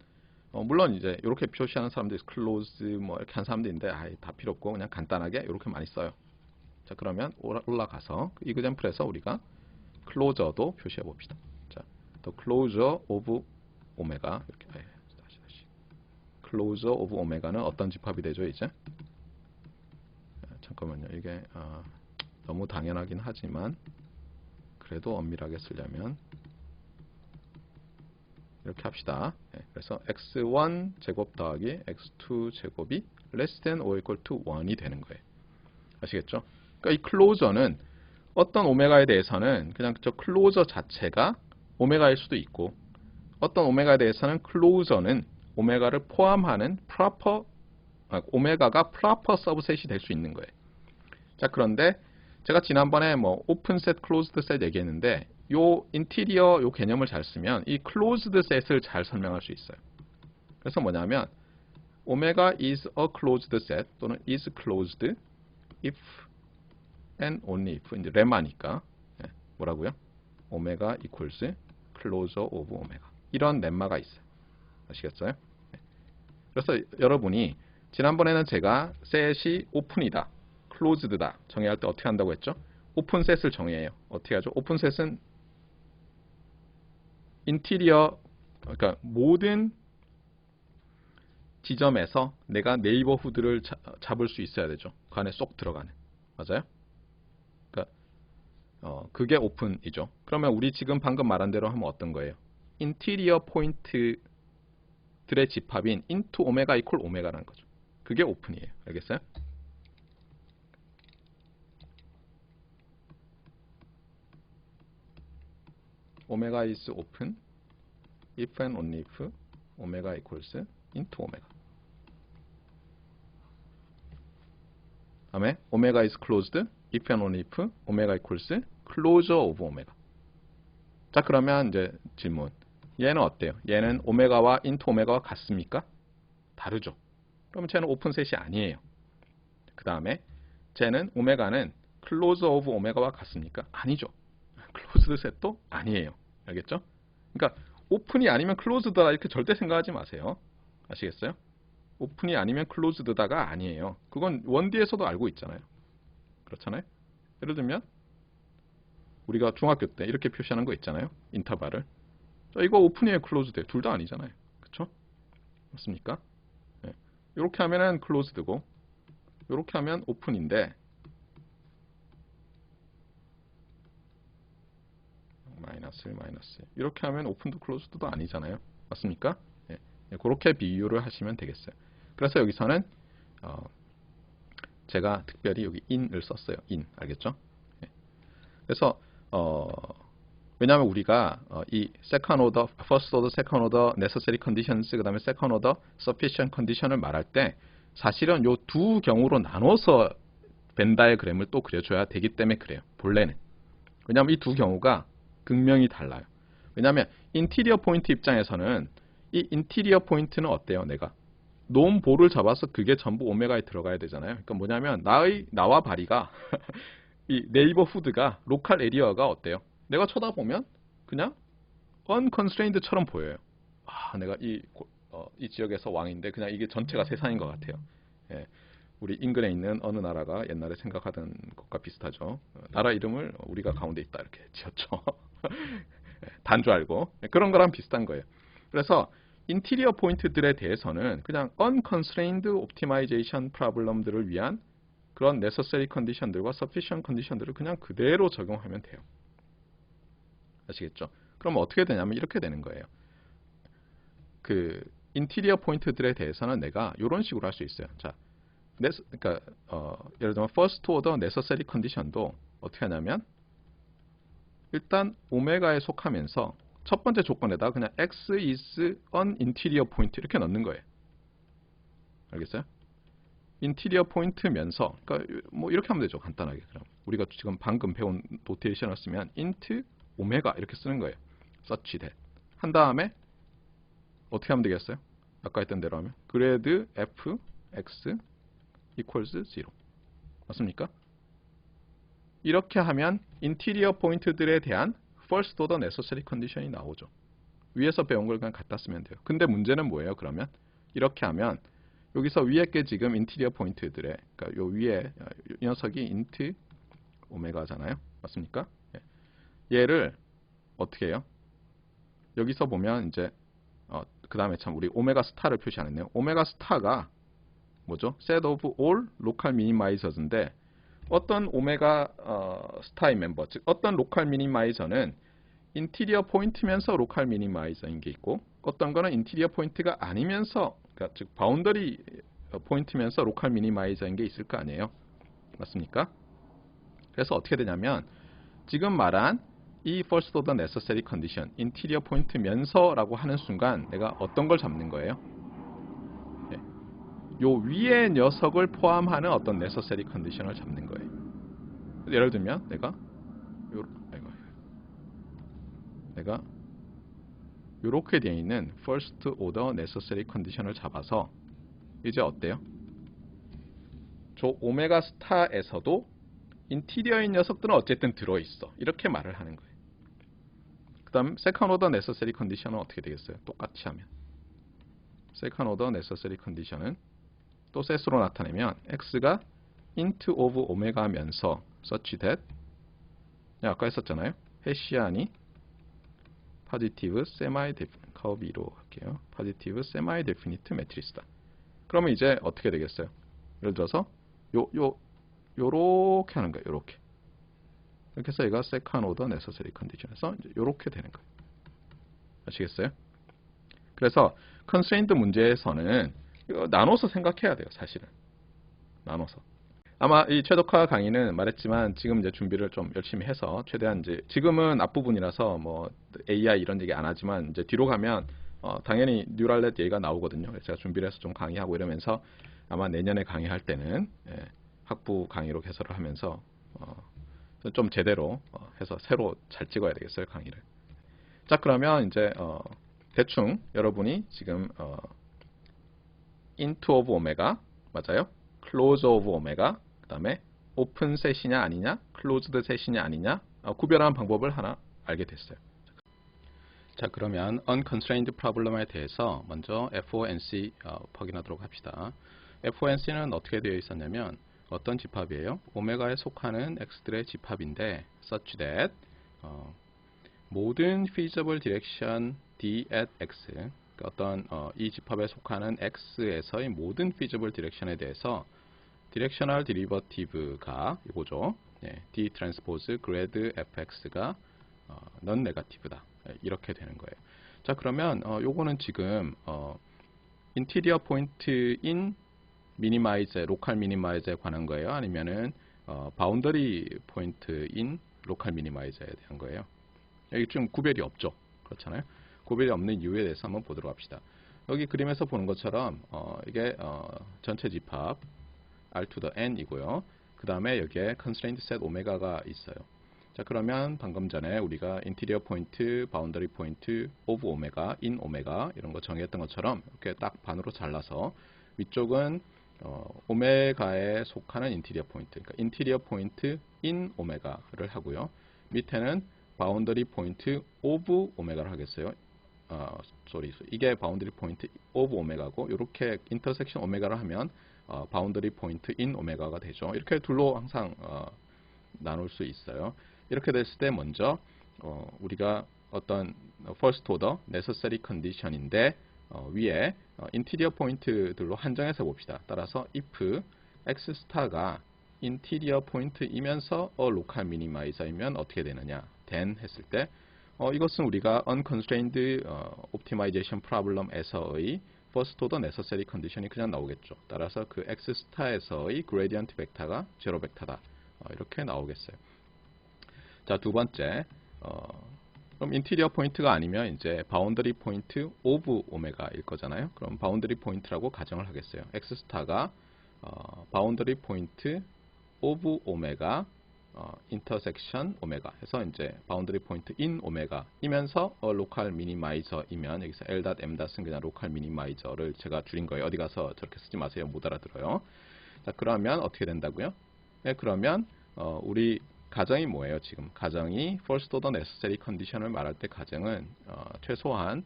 물론 이제 이렇게 표시하는 사람들이 close 뭐 이렇게 한 사람들인데 다 필요 없고 그냥 간단하게 이렇게 많이 써요. 자, 그러면 올라가서 이그젬플에서 우리가 closer도 표시해 봅시다. 자, the closure of 오메가 이렇게 다시 closure of 오메가는 어떤 집합이 되죠, 이제? 잠깐만요. 이게 너무 당연하긴 하지만 그래도 엄밀하게 쓰려면 이렇게 합시다. 네, 그래서 x1 제곱 더하기 x2 제곱이 less than or equal to 1이 되는 거예요. 아시겠죠? 그러니까 이 closer는 어떤 오메가에 대해서는 그냥 저 closer 자체가 오메가일 수도 있고 어떤 오메가에 대해서는 closer는 오메가를 포함하는 오메가가 proper subset이 될 수 있는 거예요. 자, 그런데 제가 지난번에 뭐 open set, closed set 얘기했는데 요 인티리어 요 개념을 잘 쓰면 이 closed set을 잘 설명할 수 있어요. 그래서 뭐냐면 omega is a closed set 또는 is closed if and only if 이제 렘마니까 뭐라고요? omega equals closure of omega 이런 렘마가 있어요. 아시겠어요? 그래서 여러분이 지난번에는 제가 셋이 오픈이다, 클로즈드다 정의할 때 어떻게 한다고 했죠? 오픈셋을 정의해요. 어떻게 하죠? 오픈셋은 인티리어, 그러니까 모든 지점에서 내가 네이버후드를 잡을 수 있어야 되죠. 그 안에 쏙 들어가는. 맞아요? 그러니까 그게 오픈이죠. 그러면 우리 지금 방금 말한 대로 하면 어떤 거예요? 인티리어 포인트들의 집합인 into 오메가 이퀄 오메가라는 거죠. 그게 오픈이에요. 알겠어요? 오메가 is open if and only if 오메가 equals into 오메가. 다음에 오메가 is closed if and only if 오메가 equals closure of 오메가. 자, 그러면 이제 질문. 얘는 어때요? 얘는 오메가와 into 오메가와 같습니까? 다르죠. 그러면 쟤는 오픈셋이 아니에요. 그 다음에 쟤는 오메가는 closure of 오메가와 같습니까? 아니죠. closed 셋도 아니에요. 알겠죠? 그러니까 오픈이 아니면 closed다 이렇게 절대 생각하지 마세요. 아시겠어요? 오픈이 아니면 클로즈드다가 아니에요. 그건 1D에서도 알고 있잖아요. 그렇잖아요. 예를 들면 우리가 중학교 때 이렇게 표시하는 거 있잖아요. 인터벌을. 자, 이거 오픈이에요, 클로즈드예요? 둘 다 아니잖아요. 그렇죠? 맞습니까? 네. 이렇게 하면은 클로즈드고 이렇게 하면 오픈인데 마이너스 이렇게 하면 오픈도 클로즈드도 아니잖아요. 맞습니까? 네. 네, 그렇게 비유를 하시면 되겠어요. 그래서 여기서는 제가 특별히 여기 in을 썼어요. in 알겠죠? 네. 그래서 왜냐하면 우리가 이 second order, first order, second order necessary conditions 그 다음에 second order sufficient condition을 말할 때 사실은 요 두 경우로 나눠서 벤 다이어그램을 또 그려줘야 되기 때문에 그래요. 본래는. 왜냐하면 이 두 경우가 극명히 달라요. 왜냐하면 인티리어 포인트 입장에서는 이 인티리어 포인트는 어때요? 내가 논 볼을 잡아서 그게 전부 오메가에 들어가야 되잖아요. 그러니까 뭐냐면 나와 바리가 이 네이버 후드가 로컬 에리어가 어때요? 내가 쳐다보면 그냥 unconstrained처럼 보여요. 아, 내가 이 지역에서 왕인데 그냥 이게 전체가 세상인 것 같아요. 예, 우리 인근에 있는 어느 나라가 옛날에 생각하던 것과 비슷하죠. 나라 이름을 우리가 가운데 있다 이렇게 지었죠. 단 줄 알고 그런 거랑 비슷한 거예요. 그래서 인티리어 포인트들에 대해서는 그냥 unconstrained optimization problem들을 위한 그런 necessary condition들과 sufficient condition들을 그냥 그대로 적용하면 돼요. 아시겠죠? 그럼 어떻게 되냐면 이렇게 되는 거예요. 그 인티리어 포인트들에 대해서는 내가 이런 식으로 할 수 있어요. 자, 그러니까 예를 들면 first order necessary condition도 어떻게 하냐면 일단 오메가에 속하면서 첫 번째 조건에다가 그냥 x is an interior point 이렇게 넣는 거예요. 알겠어요? 인티리어 포인트면서 그러니까 뭐 이렇게 하면 되죠. 간단하게. 그럼 우리가 지금 방금 배운 노테이션을 쓰면 int 오메가 이렇게 쓰는 거예요. such that 한 다음에 어떻게 하면 되겠어요? 아까 했던 대로 하면 그레드 f x equals 0 맞습니까? 이렇게 하면 인티리어 포인트들에 대한 first order necessary condition이 나오죠. 위에서 배운 걸 그냥 갖다 쓰면 돼요. 근데 문제는 뭐예요? 그러면 이렇게 하면 여기서 위에 게 지금 인티리어 포인트들의 그러니까 요 위에 이 녀석이 int 오메가잖아요. 맞습니까? 얘를 어떻게 해요? 여기서 보면 이제 그 다음에 참 우리 오메가 스타를 표시 안 했네요. 오메가 스타가 뭐죠? set of all local minimizers인데 어떤 오메가 스타의 멤버, 즉 어떤 로컬 미니마이저는 인티리어 포인트면서 로컬 미니마이저인 게 있고 어떤 거는 인티리어 포인트가 아니면서 그러니까 즉 바운더리 포인트면서 로컬 미니마이저인 게 있을 거 아니에요. 맞습니까? 그래서 어떻게 되냐면 지금 말한 이 first order necessary condition 인티리어 포인트면서라고 하는 순간 내가 어떤 걸 잡는 거예요? 요 위의 녀석을 포함하는 어떤 necessary condition을 잡는 거예요. 예를 들면 내가 요렇게 되어 있는 first order necessary condition을 잡아서 이제 어때요? 저 오메가 스타에서도 인티리어인 녀석들은 어쨌든 들어있어. 이렇게 말을 하는 거예요. 그 다음 second order necessary condition은 어떻게 되겠어요? 똑같이 하면 second order necessary condition은 또 set으로 나타내면 x가 int of 오메가면서 such that 아까 했었잖아요. 해시안이 positive semi definite 커브 2로 할게요. positive semi definite 매트리스다. 그러면 이제 어떻게 되겠어요? 예를 들어서 요렇게 하는 거예요. 요렇게. 이렇게 해서 얘가 second order necessary condition에서 이제 요렇게 되는 거예요. 아시겠어요? 그래서 constraint 문제에서는 이거 나눠서 생각해야 돼요. 사실은. 나눠서. 아마 이 최적화 강의는 말했지만 지금 이제 준비를 좀 열심히 해서 최대한 이제 지금은 앞부분이라서 뭐 AI 이런 얘기 안 하지만 이제 뒤로 가면 당연히 뉴럴넷 얘기가 나오거든요. 그래서 제가 준비를 해서 좀 강의하고 이러면서 아마 내년에 강의할 때는 학부 강의로 개설을 하면서 좀 제대로 해서 새로 잘 찍어야 되겠어요, 강의를. 자, 그러면 이제 대충 여러분이 지금 into of 오메가 맞아요? close of 오메가 그 다음에 오픈 셋이냐 아니냐 클로즈드 셋이냐 아니냐 구별하는 방법을 하나 알게 됐어요. 자, 그러면 unconstrained problem에 대해서 먼저 FONC 확인하도록 합시다. FONC는 어떻게 되어 있었냐면 어떤 집합이에요? 오메가에 속하는 x들의 집합인데 such that 모든 feasible direction d at x 그러니까 어떤 이 집합에 속하는 x에서의 모든 feasible direction에 대해서 directional derivative가 이거죠. 네, d transpose grad fx가 non negative다. 이렇게 되는 거예요. 자, 그러면 요거는 지금 인티리어 포인트인 미니마이즈, 로컬 미니마이즈에 관한 거예요? 아니면은 바운더리 포인트인 로컬 미니마이저에 대한 거예요? 여기 좀 구별이 없죠. 그렇잖아요. 구별이 없는 이유에 대해서 한번 보도록 합시다. 여기 그림에서 보는 것처럼 이게 전체 집합 R to the n이고요. 그 다음에 여기에 constraint set 오메가가 있어요. 자, 그러면 방금 전에 우리가 인티리어 포인트, 바운더리 포인트, 오브 오메가, 인 오메가 이런 거 정의했던 것처럼 이렇게 딱 반으로 잘라서 위쪽은 오메가에 속하는 인티리어 포인트, 그러니까 인티리어 포인트 인 오메가를 하고요. 밑에는 바운더리 포인트 오브 오메가를 하겠어요. 이게 바운더리 포인트 오브 오메가고 이렇게 인터섹션 오메가를 하면 바운더리 포인트 인 오메가가 되죠. 이렇게 둘로 항상 나눌 수 있어요. 이렇게 됐을 때 먼저 우리가 어떤 first order necessary condition인데 위에 인티리어 포인트들로 한정해서 봅시다. 따라서 if x 스타가 인티리어 포인트이면서 local minimizer이면 어떻게 되느냐? then 했을 때 이것은 우리가 unconstrained optimization problem에서의 first order necessary condition이 그냥 나오겠죠. 따라서 그 x 스타에서의 gradient 벡터가 제로 벡터다. 이렇게 나오겠어요. 자, 두 번째, 그럼 인티리어 포인트가 아니면 이제 바운더리 포인트 오브 오메가일 거잖아요. 그럼 바운더리 포인트라고 가정을 하겠어요. x 스타가 바운더리 포인트 오브 오메가 인터섹션 오메가 해서 이제 바운더리 포인트 인 오메가이면서 로컬 미니마이저이면 여기서 L.M.은 그냥 로컬 미니마이저를 제가 줄인 거예요. 어디 가서 저렇게 쓰지 마세요. 못 알아들어요. 자, 그러면 어떻게 된다고요? 네, 그러면 우리 가정이 뭐예요? 지금 가정이 first order necessary condition을 말할 때 가정은 최소한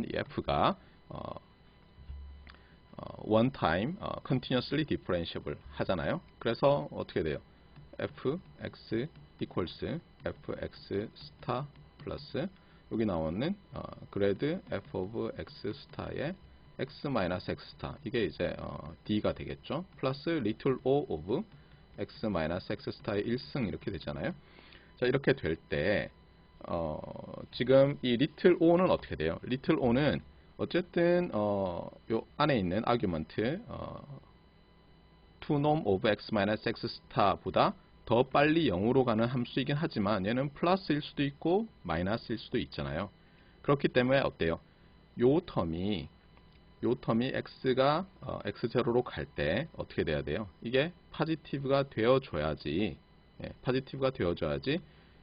이 f가 one time continuously differentiable 하잖아요. 그래서 어떻게 돼요? fx equals fx 스타 플러스 여기 나오는 grad f of x 스타의 x 마이너스 x 스타 이게 이제 d가 되겠죠. 플러스 little o of x 마이너스 x 스타의 1승 이렇게 되잖아요. 자, 이렇게 될 때 지금 이 little o는 어떻게 돼요? little o는 어쨌든 요 안에 있는 아규먼트 to norm of x minus x 스타보다 더 빨리 0으로 가는 함수이긴 하지만 얘는 플러스일 수도 있고 마이너스일 수도 있잖아요. 그렇기 때문에 어때요? 요 텀이 x가 x0로 갈 때 어떻게 돼야 돼요? 이게 포지티브가 되어줘야지 포지티브가 되어줘야지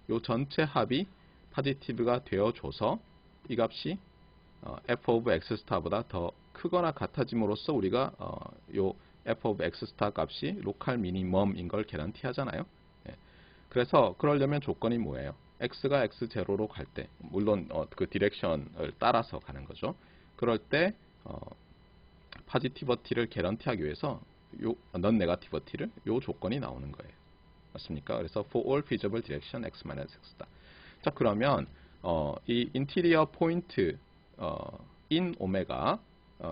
요 전체 합이 포지티브가 되어줘서 이 값이 f of x 스타보다 더 크거나 같아짐으로써 우리가 요 f of x 스타 값이 로컬 미니멈인 걸 개런티 하잖아요. 그래서 그러려면 조건이 뭐예요? x가 x0로 갈 때 물론 그 디렉션을 따라서 가는 거죠. 그럴 때 포지티버티를 개런티하기 위해서 요 non negativity를 요 조건이 나오는 거예요. 맞습니까? 그래서 for all feasible direction x-x다. 자, 그러면 이 인티리어 포인트 인 오메가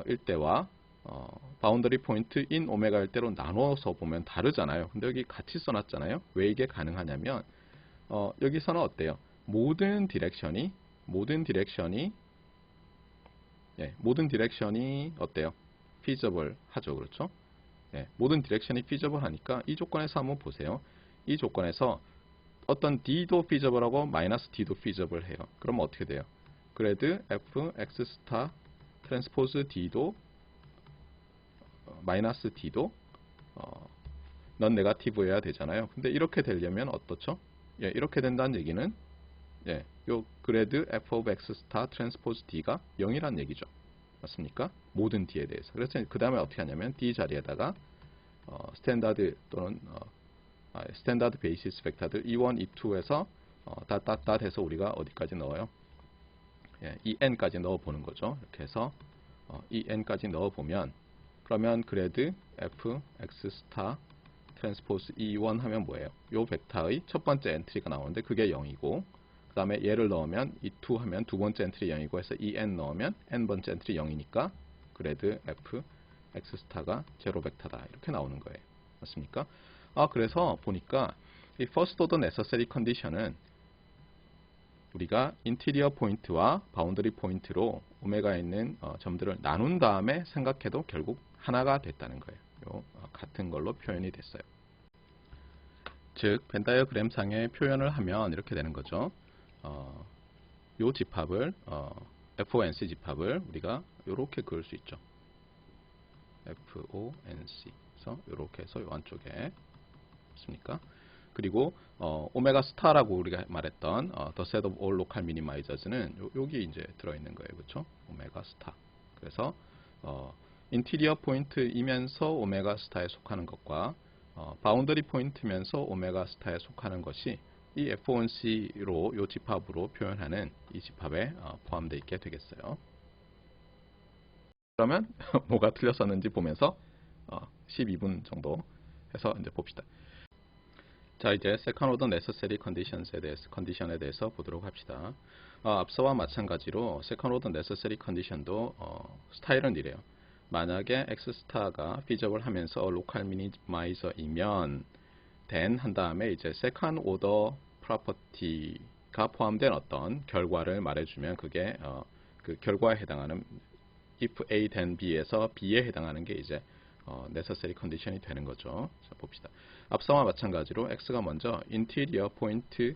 일 때와 바운더리 포인트 인 오메가 일 때로 나눠서 보면 다르잖아요. 근데 여기 같이 써놨잖아요. 왜 이게 가능하냐면 여기서는 어때요? 모든 디렉션이 어때요? feasible 하죠. 그렇죠? 모든 디렉션이 feasible 하니까 이 조건에서 한번 보세요. 이 조건에서 어떤 d도 feasible하고 마이너스 d도 feasible 해요. 그럼 어떻게 돼요? 그래드 f x 스타 트랜스포즈 d도 마이너스 d도 넌 네거티브여야 되잖아요. 근데 이렇게 되려면 어떻죠? 이렇게 된다는 얘기는 요 그래드 f of x 스타 트랜스포즈 d가 0이란 얘기죠. 맞습니까? 모든 d에 대해서. 그래서 그 다음에 어떻게 하냐면 d 자리에다가 스탠다드 또는 스탠다드 베이시스 벡터들 E1, E2에서 닷 해서 우리가 어디까지 넣어요? 이 n까지 넣어보는 거죠. 이렇게 해서 이 n까지 넣어보면 그러면 그래드 f x 스타 트랜스포즈 e1 하면 뭐예요? 요 벡터의 첫 번째 엔트리가 나오는데 그게 0이고 그 다음에 얘를 넣으면 e2 하면 두 번째 엔트리 0이고 해서 en 넣으면 n번째 엔트리 0이니까 그래드 f x 스타가 제로 벡터다 이렇게 나오는 거예요. 맞습니까? 그래서 보니까 이 first order necessary condition은 우리가 인테리어 포인트와 바운더리 포인트로 오메가에 있는 점들을 나눈 다음에 생각해도 결국 하나가 됐다는 거예요. 같은 걸로 표현이 됐어요. 즉, 벤 다이어그램 상의 표현을 하면 이렇게 되는 거죠. 요 집합을 FONC 집합을 우리가 이렇게 그을 수 있죠. FONC. 그래서 이렇게 해서 요 안쪽에 있습니까? 그리고 오메가 스타라고 우리가 말했던 the set of all local minimizers는 여기 이제 들어 있는 거예요. 그렇죠? 오메가 스타. 그래서 인테리어 포인트이면서 오메가 스타에 속하는 것과 바운더리 포인트면서 오메가 스타에 속하는 것이 이 FONC로 이 집합으로 표현하는 이 집합에 포함되어 있게 되겠어요. 그러면 뭐가 틀렸었는지 보면서 12분 정도 해서 이제 봅시다. 자, 이제 second order necessary 컨디션에 대해서 보도록 합시다. 앞서와 마찬가지로 second order necessary 컨디션도 스타일은 이래요. 만약에 x 스타가 feasible 하면서 local minimizer이면 then 한 다음에 이제 second order property가 포함된 어떤 결과를 말해주면 그게 그 결과에 해당하는 if A then B에서 B에 해당하는 게 이제 necessary condition이 되는 거죠. 자, 봅시다. 앞서와 마찬가지로 x가 먼저 interior point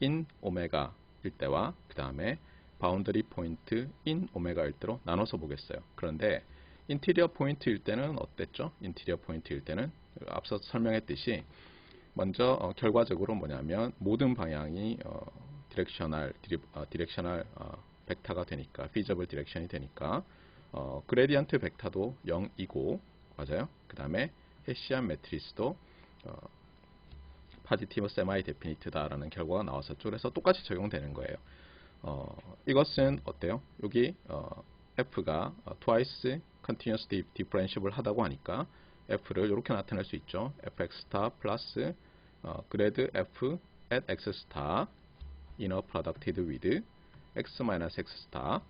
in 오메가일 때와 그 다음에 boundary point in 오메가일 때로 나눠서 보겠어요. 그런데 interior point일 때는 어땠죠? interior point일 때는 앞서 설명했듯이 먼저 결과적으로 뭐냐면 모든 방향이 디렉셔널 벡터가 되니까 feasible 디렉션이 되니까 그레디언트 벡터도 0이고 맞아요. 그 다음에 헤시안 매트리스도 파지티브 세마이 데피니트다라는 결과가 나왔었죠. 그래서 똑같이 적용되는 거예요. 이것은 어때요? 여기 f가 twice continuous differentiable 하다고 하니까 f를 이렇게 나타낼 수 있죠. fx 스타 플러스 그레드 f at x 스타 inner producted with x minus x 스타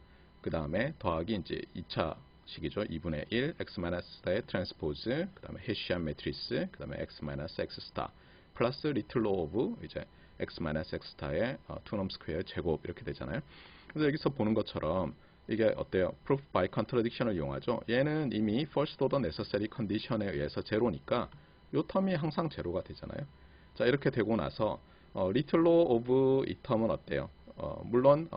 그 다음에 더하기 이제 2차 식이죠. 2분의 1 x-스타의 트랜스포즈 그 다음에 헤시안 매트리스 그 다음에 x-x 스타 플러스 리틀 로 오브 이제 x-x 스타의 투넘 스퀘어 제곱 이렇게 되잖아요. 그래서 여기서 보는 것처럼 이게 어때요? proof by contradiction을 이용하죠. 얘는 이미 first order necessary condition에 의해서 제로니까 이 텀이 항상 제로가 되잖아요. 자, 이렇게 되고 나서 리틀 로 오브 이 텀은 어때요? 물론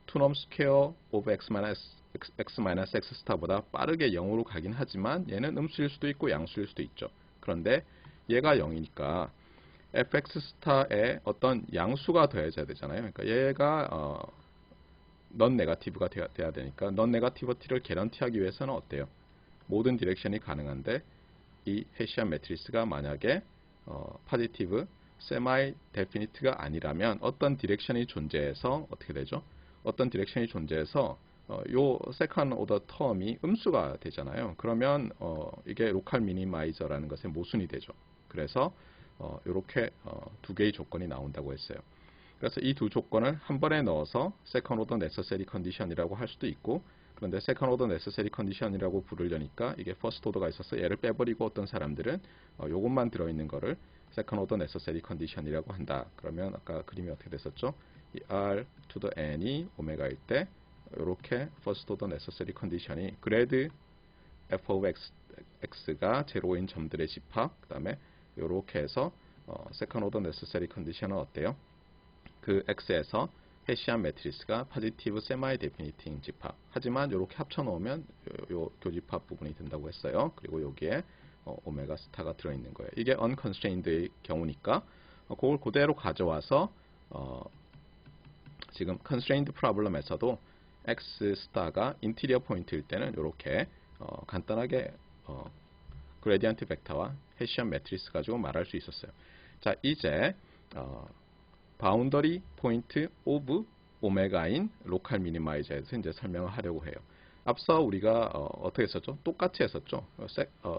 투넘 스퀘어 오브 x-x 스타보다 빠르게 0으로 가긴 하지만 얘는 음수일 수도 있고 양수일 수도 있죠. 그런데 얘가 0이니까 fx 스타에 어떤 양수가 더해져야 되잖아요. 그러니까 얘가 넌 네거티브가 돼야 되니까 넌 네거티비티를 개런티하기 위해서는 어때요? 모든 디렉션이 가능한데 이 헤시안 매트리스가 만약에 파지티브 세마이 데피니트가 아니라면 어떤 디렉션이 존재해서 어떻게 되죠? 어떤 디렉션이 존재해서 요 세컨 오더 텀이 음수가 되잖아요. 그러면 이게 로컬 미니마이저라는 것의 모순이 되죠. 그래서 이렇게 두 개의 조건이 나온다고 했어요. 그래서 이 두 조건을 한 번에 넣어서 세컨 오더 네서서리 컨디션이라고 할 수도 있고 그런데 세컨 오더 네서서리 컨디션이라고 부르려니까 이게 퍼스트 오더가 있어서 얘를 빼버리고 어떤 사람들은 요것만 들어있는 거를 세컨 오더 네서서리 컨디션이라고 한다. 그러면 아까 그림이 어떻게 됐었죠? 이 R to the N이 오메가일 때 이렇게 first order necessary condition이 그래드 f of x가 제로인 점들의 집합 그 다음에 이렇게 해서 second order necessary condition은 어때요? 그 x에서 헤시안 매트리스가 파지티브 세마이 데피니트인 집합 하지만 이렇게 합쳐 놓으면 요 교집합 부분이 된다고 했어요. 그리고 여기에 오메가 스타가 들어있는 거예요. 이게 unconstrained의 경우니까 그걸 그대로 가져와서 지금 constrained problem에서도 x 스타가 인테리어 포인트일 때는 이렇게 간단하게 그레디언트 벡터와 헤시안 매트리스 가지고 말할 수 있었어요. 자, 이제 바운더리 포인트 오브 오메가인 로컬 미니마이저에서 이제 설명을 하려고 해요. 앞서 우리가 어떻게 했었죠? 똑같이 했었죠.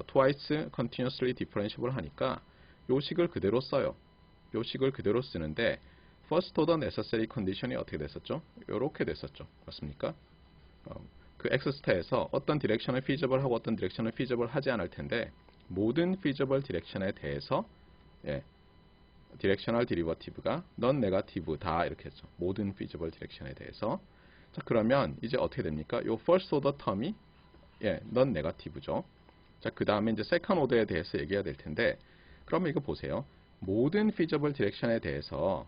twice continuously differentiable 하니까 요 식을 그대로 써요. 요 식을 그대로 쓰는데 first order necessary condition이 어떻게 됐었죠? 요렇게 됐었죠. 맞습니까? 그 엑스스타에서 어떤 디렉션을 feasible 하고 어떤 디렉션을 feasible 하지 않을 텐데 모든 feasible 디렉션에 대해서 디렉셔널 디리버티브가 넌 네거티브다 이렇게 했죠. 모든 feasible 디렉션에 대해서. 자, 그러면 이제 어떻게 됩니까? 요 first order term이 넌 네거티브죠. 자, 그 다음에 이제 second order에 대해서 얘기해야 될 텐데 그러면 이거 보세요. 모든 feasible 디렉션에 대해서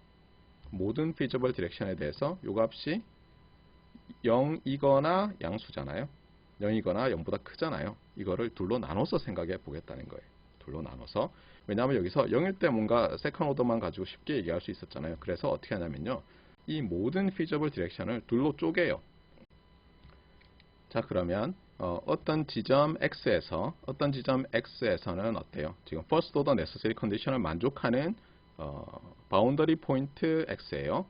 요 값이 0이거나 양수잖아요. 0이거나 0보다 크잖아요. 이거를 둘로 나눠서 생각해 보겠다는 거예요. 둘로 나눠서. 왜냐하면 여기서 0일 때 뭔가 세컨 오더만 가지고 쉽게 얘기할 수 있었잖아요. 그래서 어떻게 하냐면요. 이 모든 feasible 디렉션을 둘로 쪼개요. 자, 그러면 어떤 지점 X에서는 어때요? 지금 first order necessary condition을 만족하는 바운더리 포인트 X예요.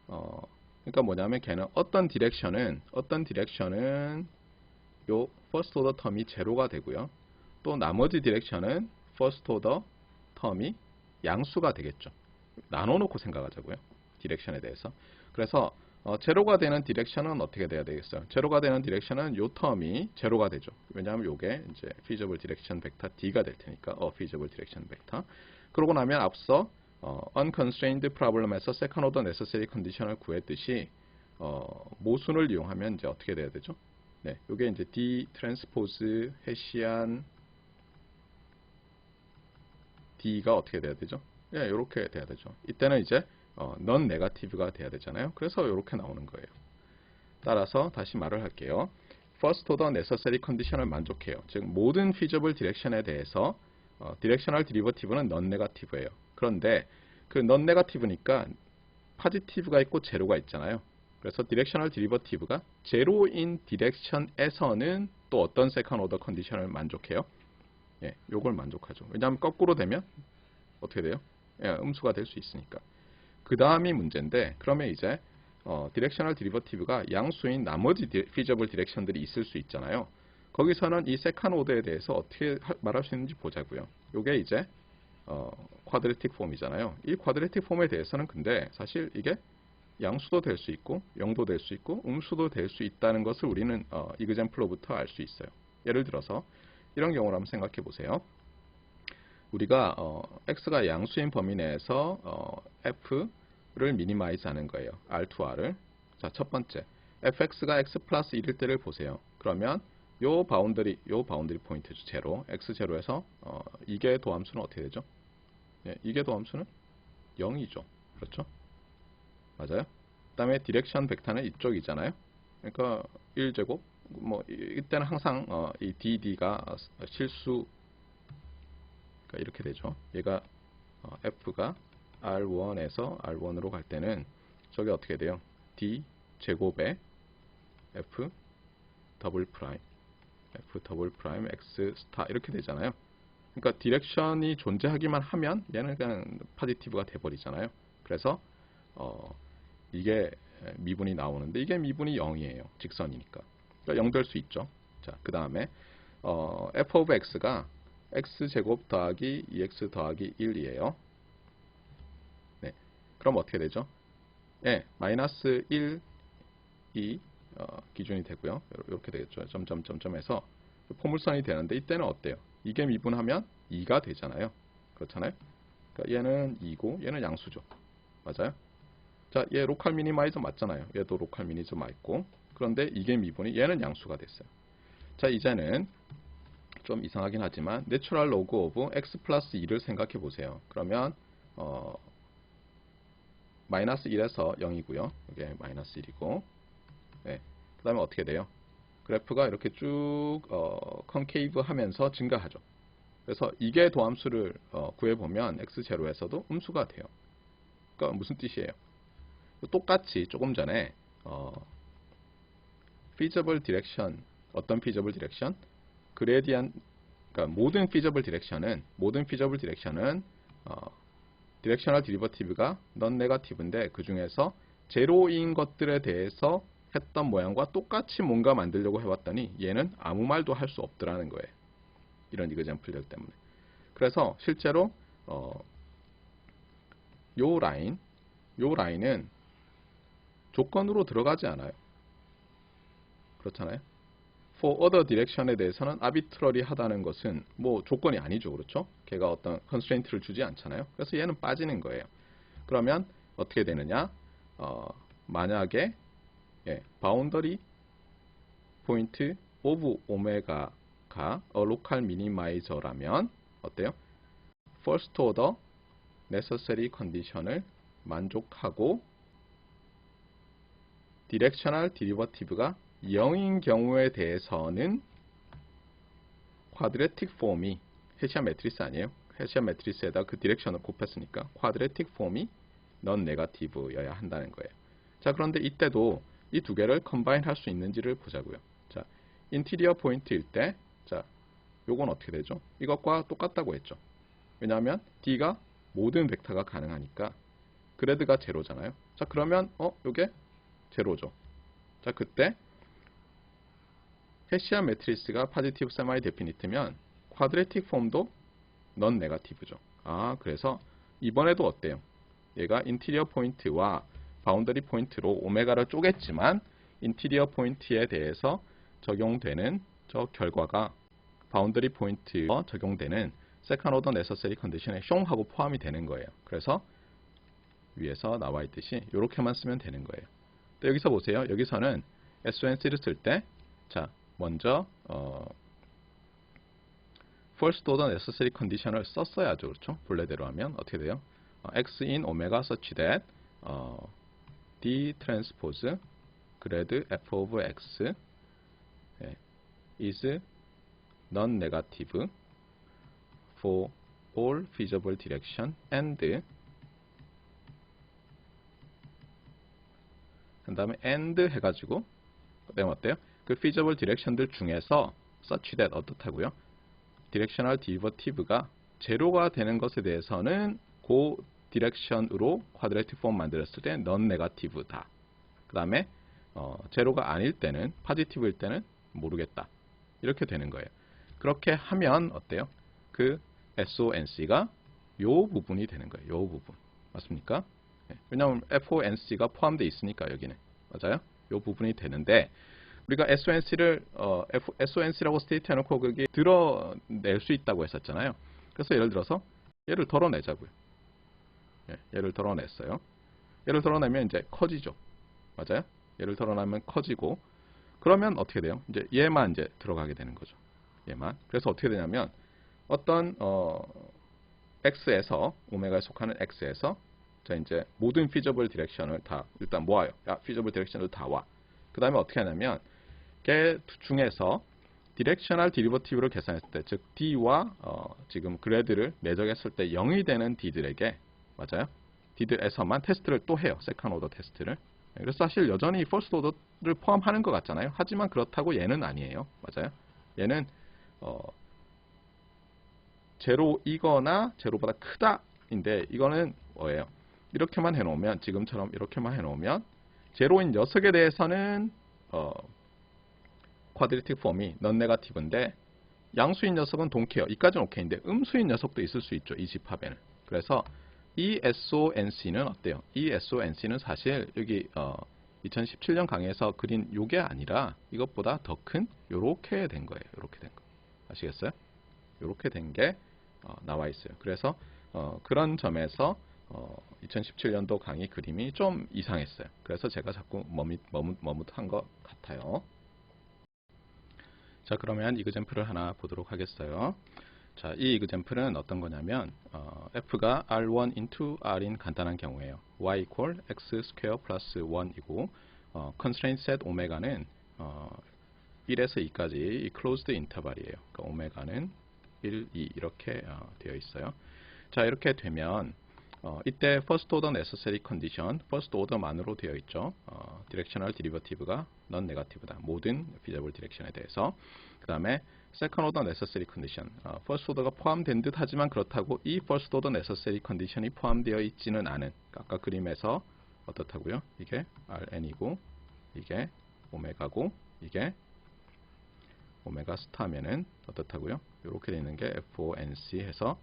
그러니까 뭐냐면 걔는 어떤 디렉션은 요 first order term이 제로가 되고요. 또 나머지 디렉션은 first order term이 양수가 되겠죠. 나눠놓고 생각하자고요. 디렉션에 대해서. 그래서 제로가 되는 디렉션은 어떻게 돼야 되겠어요? 제로가 되는 디렉션은 요 텀이 제로가 되죠. 왜냐하면 요게 이제 feasible direction 벡터 D가 될 테니까 feasible direction 벡터. 그러고 나면 앞서 unconstrained problem에서 second order necessary condition을 구했듯이 모순을 이용하면 이제 어떻게 돼야 되죠? 네, 요게 이제 D 트랜스포즈 헤시안 D가 어떻게 돼야 되죠? 예, 요렇게 돼야 되죠. 이때는 이제 넌 네거티브가 돼야 되잖아요. 그래서 요렇게 나오는 거예요. 따라서 다시 말을 할게요. first order necessary condition을 만족해요. 즉 모든 feasible direction에 대해서 directional derivative는 넌 네거티브예요. 그런데 그 넌 네거티브니까 positive가 있고 제로가 있잖아요. 그래서 directional derivative가 제로인 디렉션에서는 또 어떤 second order condition을 만족해요? 예, 요걸 만족하죠. 왜냐하면 거꾸로 되면 어떻게 돼요? 예, 음수가 될 수 있으니까. 그 다음이 문제인데 그러면 이제 디렉셔널 디리버티브가 양수인 나머지 feasible 디렉션들이 있을 수 있잖아요. 거기서는 이 세컨 오더에 대해서 어떻게 말할 수 있는지 보자고요. 요게 이제 쿼드레틱 폼이잖아요. 이 쿼드레틱 폼에 대해서는 근데 사실 이게 양수도 될 수 있고 0도 될 수 있고 음수도 될 수 있다는 것을 우리는 이그젬플로부터 알 수 있어요. 예를 들어서 이런 경우를 한번 생각해 보세요. 우리가 x가 양수인 범위 내에서 f를 미니마이즈 하는 거예요. R2R을. 자, 첫 번째. fx가 x 플러스 1일 때를 보세요. 그러면 요 바운더리 포인트죠. 제로. x0에서 이게 도함수는 어떻게 되죠? 예, 이게 도함수는 0이죠. 그렇죠? 맞아요? 그 다음에 디렉션 벡터는 이쪽이잖아요. 그러니까 1제곱 뭐 이때는 항상 이 dd가 실수 이렇게 되죠. 얘가 f가 R1에서 R1으로 갈 때는 저게 어떻게 돼요? D 제곱에 F 더블 프라임 X 스타 이렇게 되잖아요. 그러니까 디렉션이 존재하기만 하면 얘는 그냥 포지티브가 돼버리잖아요. 그래서 이게 미분이 나오는데 이게 미분이 0이에요. 직선이니까. 그러니까 0 될 수 있죠. 자, 그 다음에 f of x가 x제곱 더하기 2x 더하기 1이에요. 네. 그럼 어떻게 되죠? 예, 마이너스 1이 기준이 되고요. 이렇게 되겠죠. 점점점점에서 포물선이 되는데 이때는 어때요? 이게 미분하면 2가 되잖아요. 그렇잖아요. 그러니까 얘는 2고 얘는 양수죠. 맞아요? 자, 얘 로컬 미니마이저 맞잖아요. 얘도 로컬 미니저 맞고. 그런데 이게 미분이 얘는 양수가 됐어요. 자, 이제는 좀 이상하긴 하지만 내추럴 로그 오브 x 플러스 2를 생각해 보세요. 그러면 마이너스 1에서 0이고요. 이게 마이너스 1이고 네. 그 다음에 어떻게 돼요? 그래프가 이렇게 쭉 컨케이브 하면서 증가하죠. 그래서 이게 도함수를 구해보면 x0에서도 음수가 돼요. 그러니까 무슨 뜻이에요? 똑같이 조금 전에 feasible direction 어떤 feasible direction? 그레디언 그러니까 모든 feasible direction은 디렉셔널 디리버티브가 넌 네거티브인데 그 중에서 제로인 것들에 대해서 했던 모양과 똑같이 뭔가 만들려고 해봤더니 얘는 아무 말도 할 수 없더라는 거예요. 이런 이그젬플들 때문에. 그래서 실제로 요 라인은 조건으로 들어가지 않아요. 그렇잖아요. For other direction에 대해서는 arbitrary 하다는 것은 뭐 조건이 아니죠. 그렇죠? 걔가 어떤 constraint를 주지 않잖아요. 그래서 얘는 빠지는 거예요. 그러면 어떻게 되느냐? 만약에 boundary point of 오메가가 a local minimizer라면 어때요? first order necessary condition을 만족하고 directional derivative가 0인 경우에 대해서는 quadratic form이 헤시안 매트리스 아니에요? 헤시안 매트리스에다 그 디렉션을 곱했으니까 quadratic form이 non negative여야 한다는 거예요. 자, 그런데 이때도 이 두 개를 combine 할 수 있는지를 보자고요. 자, interior point일 때, 자, 요건 어떻게 되죠? 이것과 똑같다고 했죠. 왜냐하면 D가 모든 벡터가 가능하니까 그래드가 제로잖아요. 자, 그러면 요게 제로죠. 자, 그때 헤시안 매트리스가 파지티브 세마이 데피니트면 쿼드레틱 폼도 넌 네거티브죠. 아, 그래서 이번에도 어때요? 얘가 인티리어 포인트와 바운더리 포인트로 오메가를 쪼갰지만 인티리어 포인트에 대해서 적용되는 저 결과가 바운더리 포인트에 적용되는 세컨 오더 네서서리 컨디션에 숑하고 포함이 되는 거예요. 그래서 위에서 나와 있듯이 이렇게만 쓰면 되는 거예요. 또 여기서 보세요. 여기서는 SONC를 쓸 때, 자, 먼저 first order necessary condition을 썼어야죠. 그렇죠? 본래대로 하면 어떻게 돼요? x in omega such that d transpose grad f of x is non-negative for all feasible direction and 그 다음에 and 해가지고 그다음에 어때요? 그 feasible direction들 중에서 such that 어떻다고요? 디렉셔널 디리버티브가 제로가 되는 것에 대해서는 그 디렉션으로 쿼드레틱 폼 만들었을 때 넌 네거티브다. 그 다음에 제로가 아닐 때는 파지티브일 때는 모르겠다. 이렇게 되는 거예요. 그렇게 하면 어때요? 그 SONC가 요 부분이 되는 거예요. 요 부분. 맞습니까? 왜냐하면 FONC가 포함되어 있으니까 여기는. 맞아요? 요 부분이 되는데 우리가 SONC를 SONC라고 스테이트 해놓고 그게 드러낼 수 있다고 했었잖아요. 그래서 예를 들어서 얘를 덜어내자고요. 얘를 덜어냈어요. 얘를 덜어내면 이제 커지죠. 맞아요? 얘를 덜어내면 커지고 그러면 어떻게 돼요? 이제 얘만 이제 들어가게 되는 거죠. 얘만. 그래서 어떻게 되냐면 어떤 X에서 오메가에 속하는 X에서 자 이제 모든 feasible direction을 다 일단 모아요. 야, feasible direction을 다 와. 그 다음에 어떻게 하냐면 걔 중에서 디렉셔널 디리버티브를 계산했을 때, 즉 D와 지금 그래드를 내적했을 때 0이 되는 D들에게 맞아요? D들에서만 테스트를 또 해요. 세컨 오더 테스트를. 그래서 사실 여전히 퍼스트 오더를 포함하는 것 같잖아요. 하지만 그렇다고 얘는 아니에요. 맞아요? 얘는 제로이거나 제로보다 크다인데 이거는 뭐예요? 이렇게만 해놓으면 지금처럼 이렇게만 해놓으면 제로인 녀석에 대해서는 쿼드레틱 폼이 넌 네거티브인데 양수인 녀석은 동케어. 이까지는 오케이인데 음수인 녀석도 있을 수 있죠. 이 집합에는. 그래서 이 SONC는 어때요? 이 SONC는 사실 여기 2017년 강의에서 그린 요게 아니라 이것보다 더 큰 요렇게 된 거예요. 요렇게 된 거. 아시겠어요? 요렇게 된 게 나와 있어요. 그래서 그런 점에서 2017년도 강의 그림이 좀 이상했어요. 그래서 제가 자꾸 머뭇한 것 같아요. 자, 그러면 이그젬플을 하나 보도록 하겠어요. 자, 이 이그젬플은 어떤 거냐면 f가 r1 into r인 간단한 경우예요. y equal x square plus 1이고 constraint set 오메가는 1에서 2까지 이 closed interval이에요. 그러니까 오메가는 1, 2 이렇게 되어 있어요. 자, 이렇게 되면 이때 first order necessary condition, first order만으로 되어 있죠. directional derivative가 non negative다. 모든 feasible direction에 대해서. 그 다음에 second order necessary condition, first order가 포함된 듯 하지만 그렇다고 이 first order necessary condition이 포함되어 있지는 않은, 아까 그림에서 어떻다고요? 이게 RN이고 이게 오메가고 이게 오메가 스타면은 어떻다고요? 이렇게 되는 게 FONC 해서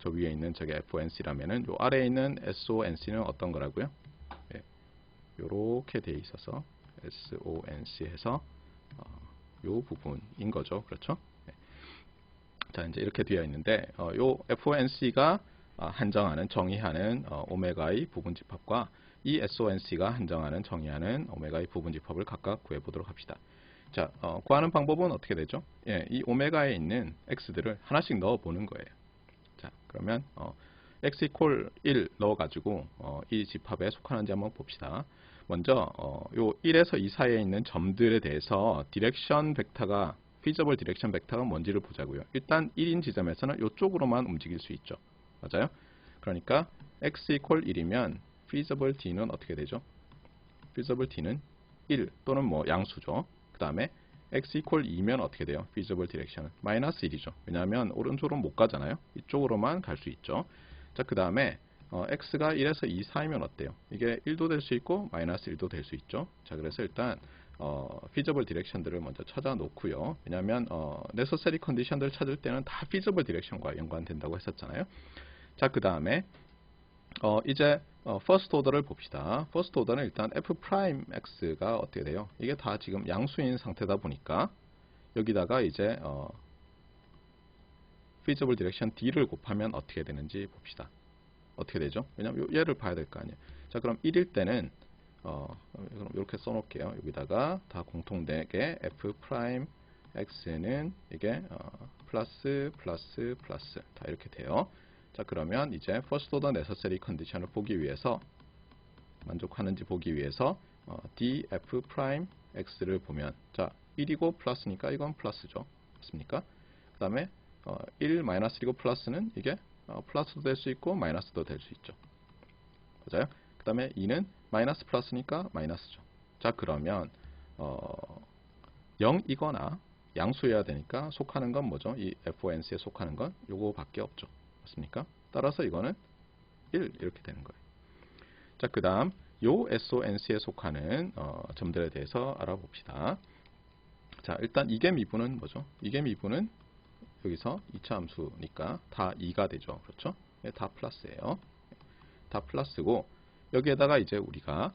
저 위에 있는 저게 FONC라면은 요 아래에 있는 SONC는 어떤 거라고요? 예, 요렇게 돼 있어서 SONC 해서 요 부분인 거죠. 그렇죠? 예. 자, 이제 이렇게 되어 있는데 요 FONC가 한정하는 정의하는 오메가의 부분 집합과 이 SONC가 한정하는 정의하는 오메가의 부분 집합을 각각 구해 보도록 합시다. 자, 구하는 방법은 어떻게 되죠? 예, 이 오메가에 있는 x들을 하나씩 넣어 보는 거예요. 자, 그러면 x 이퀄 1 넣어가지고 이 집합에 속하는지 한번 봅시다. 먼저 요 1에서 2 사이에 있는 점들에 대해서 디렉션 벡터가 feasible 디렉션 벡터가 뭔지를 보자고요. 일단 1인 지점에서는 이쪽으로만 움직일 수 있죠. 맞아요? 그러니까 x 이퀄 1이면 feasible d는 어떻게 되죠? feasible d는 1 또는 뭐 양수죠. 그 다음에 x 이퀄 2면 어떻게 돼요? feasible 디렉션은 마이너스 1이죠. 왜냐하면 오른쪽으로 못 가잖아요. 이쪽으로만 갈 수 있죠. 자, 그 다음에 x가 1에서 2 사이면 어때요? 이게 1도 될 수 있고 마이너스 1도 될 수 있죠. 자, 그래서 일단 feasible 디렉션들을 먼저 찾아 놓고요. 왜냐하면 necessary condition들을 찾을 때는 다 feasible 디렉션과 연관된다고 했었잖아요. 자, 그 다음에 이제 first order를 봅시다. first order는 일단 f prime x가 어떻게 돼요? 이게 다 지금 양수인 상태다 보니까 여기다가 이제 feasible direction d를 곱하면 어떻게 되는지 봅시다. 어떻게 되죠? 왜냐면 얘를 봐야 될 거 아니에요. 자, 그럼 1일 때는 그럼 이렇게 써놓을게요. 여기다가 다 공통되게 f prime x는 이게 플러스 플러스 플러스 다 이렇게 돼요. 자, 그러면 이제 first order necessary condition을 보기 위해서 만족하는지 보기 위해서 df prime x를 보면 자 1이고 플러스니까 이건 플러스죠. 맞습니까? 그 다음에 1 마이너스이고 플러스는 이게 플러스도 될 수 있고 마이너스도 될 수 있죠. 맞아요? 그 다음에 2는 마이너스 플러스니까 마이너스죠. 자, 그러면 0이거나 양수여야 되니까 속하는 건 뭐죠? 이 FONC에 속하는 건 요거밖에 없죠. 맞습니까? 따라서 이거는 1 이렇게 되는 거예요. 자, 그 다음 요 SONC에 속하는 점들에 대해서 알아봅시다. 자, 일단 이계 미분은 뭐죠? 이계 미분은 여기서 2차 함수니까 다 2가 되죠. 그렇죠? 네, 다 플러스예요. 다 플러스고 여기에다가 이제 우리가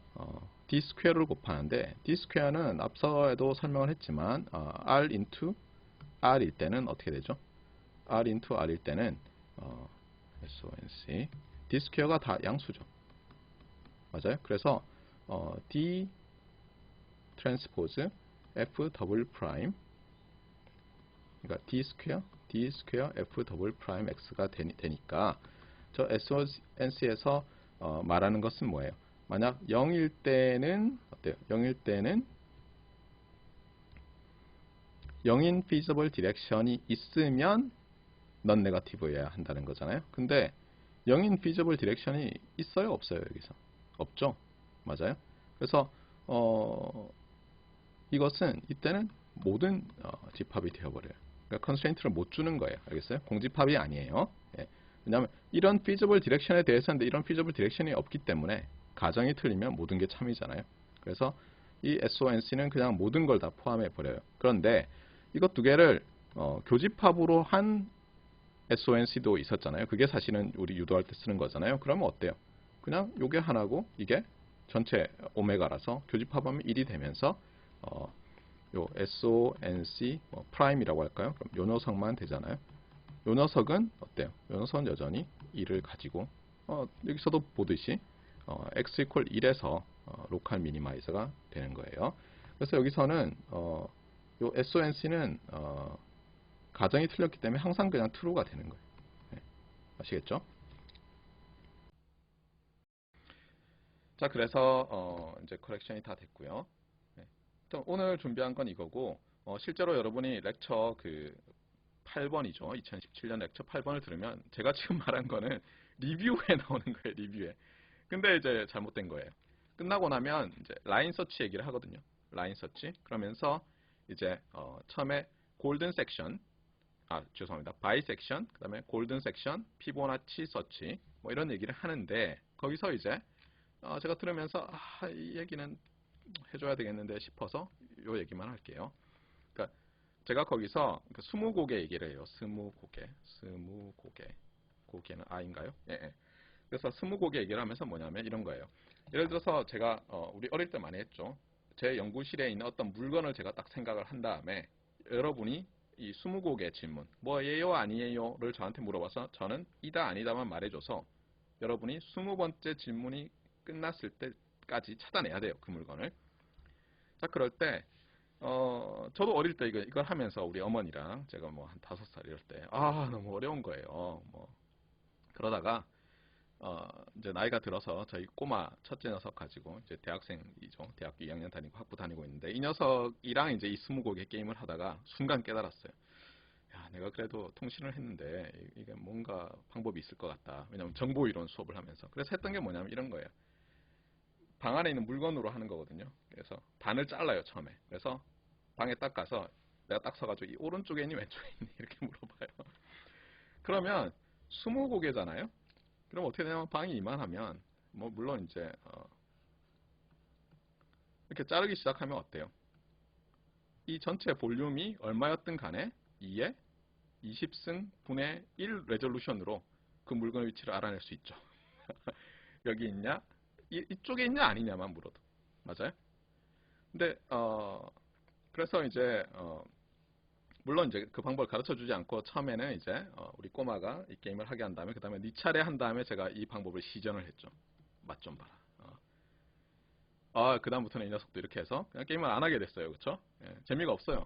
d 스퀘어를 곱하는데 d 스퀘어는 앞서에도 설명을 했지만 r into r일 때는 어떻게 되죠? r into r일 때는 SONC d 스퀘어가 다 양수죠. 맞아요? 그래서 d 트랜스포즈 f 더블 프라임 그러니까 d 스퀘어 f 더블 프라임 x가 되니까 저 SONC에서 말하는 것은 뭐예요? 만약 0일 때는 어때요? 0일 때는 0인 feasible direction이 있으면 non negative여야 한다는 거잖아요. 근데 0인 feasible direction이 있어요? 없어요? 여기서? 없죠? 맞아요? 그래서 이것은 이때는 모든 집합이 되어버려요. 그러니까 constraint를 못 주는 거예요. 알겠어요? 공집합이 아니에요. 예. 왜냐하면 이런 feasible direction에 대해서는 이런 feasible direction이 없기 때문에 가정이 틀리면 모든 게 참이잖아요. 그래서 이 SONC는 그냥 모든 걸 다 포함해 버려요. 그런데 이것 두 개를 교집합으로 한 SONC도 있었잖아요. 그게 사실은 우리 유도할 때 쓰는 거잖아요. 그러면 어때요? 그냥 요게 하나고 이게 전체 오메가라서 교집합하면 1이 되면서 요 SONC 프라임이라고 할까요? 그럼 요 녀석만 되잖아요. 요 녀석은 어때요? 요 녀석은 여전히 1을 가지고 여기서도 보듯이 x 이퀄 1에서 로컬 미니마이저가 되는 거예요. 그래서 여기서는 요 SONC는 가정이 틀렸기 때문에 항상 그냥 true가 되는 거예요. 네. 아시겠죠? 자, 그래서 이제 커렉션이 다 됐고요. 네. 오늘 준비한 건 이거고 실제로 여러분이 렉처 그 8번이죠. 2017년 렉처 8번을 들으면 제가 지금 말한 거는 리뷰에 나오는 거예요. 리뷰에. 근데 이제 잘못된 거예요. 끝나고 나면 이제 라인 서치 얘기를 하거든요. 라인 서치. 그러면서 이제 처음에 골든 섹션 죄송합니다. 바이섹션, 그 다음에 골든 섹션, 피보나치 서치 뭐 이런 얘기를 하는데 거기서 이제 제가 들으면서 이 얘기는 해줘야 되겠는데 싶어서 요 얘기만 할게요. 그러니까 제가 거기서 스무고개 얘기를 해요. 스무고개. 고개는 아인가요? 예, 예. 그래서 스무고개 얘기를 하면서 뭐냐면 이런 거예요. 예를 들어서 제가 우리 어릴 때 많이 했죠. 제 연구실에 있는 어떤 물건을 제가 딱 생각을 한 다음에 여러분이 이 스무고개 질문 뭐예요 아니에요를 저한테 물어봐서 저는 이다 아니다만 말해줘서 여러분이 20번째 질문이 끝났을 때까지 찾아내야 돼요. 그 물건을. 자, 그럴 때 저도 어릴 때 이걸 하면서 우리 어머니랑 제가 뭐 한 5살 이럴 때 너무 어려운 거예요. 뭐 그러다가 이제 나이가 들어서 저희 꼬마 첫째 녀석 가지고 이제 대학생이죠. 대학교 2학년 다니고 학부 다니고 있는데 이 녀석이랑 이제 이 스무고개 게임을 하다가 순간 깨달았어요. 야, 내가 그래도 통신을 했는데 이게 뭔가 방법이 있을 것 같다. 왜냐면 정보이론 수업을 하면서. 그래서 했던 게 뭐냐면 이런 거예요. 방 안에 있는 물건으로 하는 거거든요. 그래서 반을 잘라요, 처음에. 그래서 방에 딱 가서 내가 딱 서가지고 이 오른쪽에 있니 왼쪽에 있니 이렇게 물어봐요. 그러면 20고개잖아요. 그럼 어떻게 되냐면 방이 이만하면 뭐 물론 이제 이렇게 자르기 시작하면 어때요? 이 전체 볼륨이 얼마였든 간에 2에 20승 분의 1 레졸루션으로 그 물건의 위치를 알아낼 수 있죠. 여기 있냐? 이쪽에 있냐 아니냐만 물어도. 맞아요? 근데 그래서 이제 물론 이제 그 방법을 가르쳐 주지 않고 처음에는 이제 우리 꼬마가 이 게임을 하게 한 다음에 그 다음에 네 차례 한 다음에 제가 이 방법을 시전을 했죠. 맛 좀 봐라. 그 다음부터는 이 녀석도 이렇게 해서 그냥 게임을 안 하게 됐어요. 그쵸? 예, 재미가 없어요.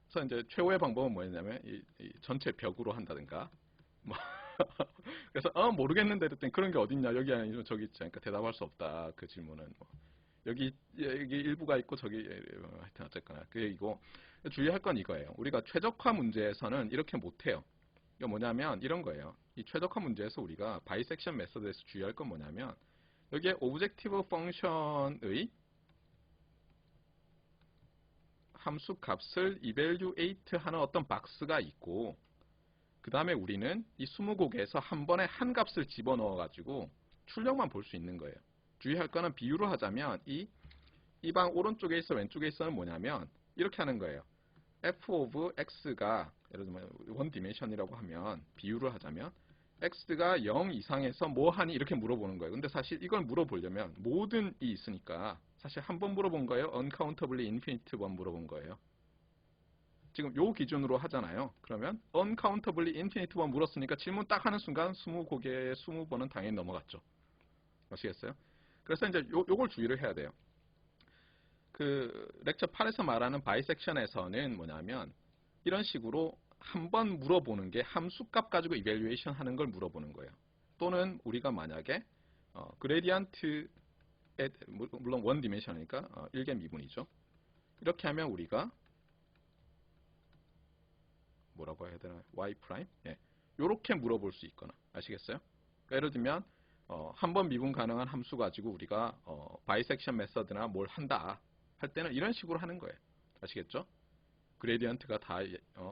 그래서 이제 최후의 방법은 뭐였냐면 이 전체 벽으로 한다든가 뭐 그래서 모르겠는데 그랬더니 그런 게 어딨냐 여기 아니면 저기 있지. 그러니까 대답할 수 없다. 그 질문은 뭐. 여기 일부가 있고 저기 하여튼 어쨌거나 그 얘기고 주의할 건 이거예요. 우리가 최적화 문제에서는 이렇게 못해요. 이거 뭐냐면 이런 거예요. 이 최적화 문제에서 우리가 바이섹션 메서드에서 주의할 건 뭐냐면 여기에 오브젝티브 펑션의 함수 값을 evaluate 하는 어떤 박스가 있고 그 다음에 우리는 이 20곡에서 한 번에 한 값을 집어넣어 가지고 출력만 볼 수 있는 거예요. 주의할 거는 비유로 하자면 이 방 오른쪽에 있어 왼쪽에 있어는 뭐냐면 이렇게 하는 거예요. f of x가 예를 들면 원 디멘션이라고 하면 비유를 하자면 x가 0 이상에서 뭐 하니 이렇게 물어보는 거예요. 근데 사실 이걸 물어보려면 모든 이 있으니까 사실 한 번 물어본 거예요. uncountably infinite 번 물어본 거예요. 지금 요 기준으로 하잖아요. 그러면 uncountably infinite 번 물었으니까 질문 딱 하는 순간 20곡에 20번은 당연히 넘어갔죠. 아시겠어요? 그래서 이제 요걸 주의를 해야 돼요. 그 렉처 8에서 말하는 바이섹션에서는 뭐냐면 이런 식으로 한 번 물어보는 게 함수값 가지고 이밸류에이션 하는 걸 물어보는 거예요. 또는 우리가 만약에 그레디언트에 물론 원 디멘션이니까 1개 미분이죠. 이렇게 하면 우리가 뭐라고 해야 되나 y 프라임 요렇게 물어볼 수 있거나 아시겠어요? 그러니까 예를 들면 한 번 미분 가능한 함수 가지고 우리가 바이섹션 메서드나 뭘 한다 할 때는 이런 식으로 하는 거예요. 아시겠죠? 그레디언트가 다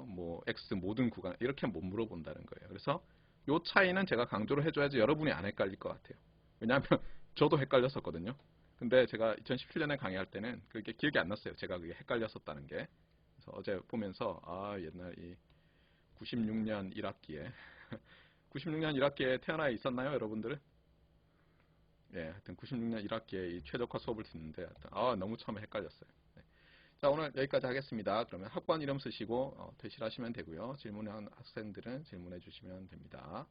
뭐 x 모든 구간 이렇게 못 물어본다는 거예요. 그래서 요 차이는 제가 강조를 해줘야지 여러분이 안 헷갈릴 것 같아요. 왜냐하면 저도 헷갈렸었거든요. 근데 제가 2017년에 강의할 때는 그게 기억이 안 났어요. 제가 그게 헷갈렸었다는 게. 그래서 어제 보면서 옛날 이 96년 1학기에 96년 1학기에 태어나 있었나요, 여러분들은? 예, 하여튼 96년 1학기에 이 최적화 수업을 듣는데 하여튼 너무 처음에 헷갈렸어요. 네. 자, 오늘 여기까지 하겠습니다. 그러면 학번 이름 쓰시고 퇴실하시면 되고요. 질문한 학생들은 질문해 주시면 됩니다.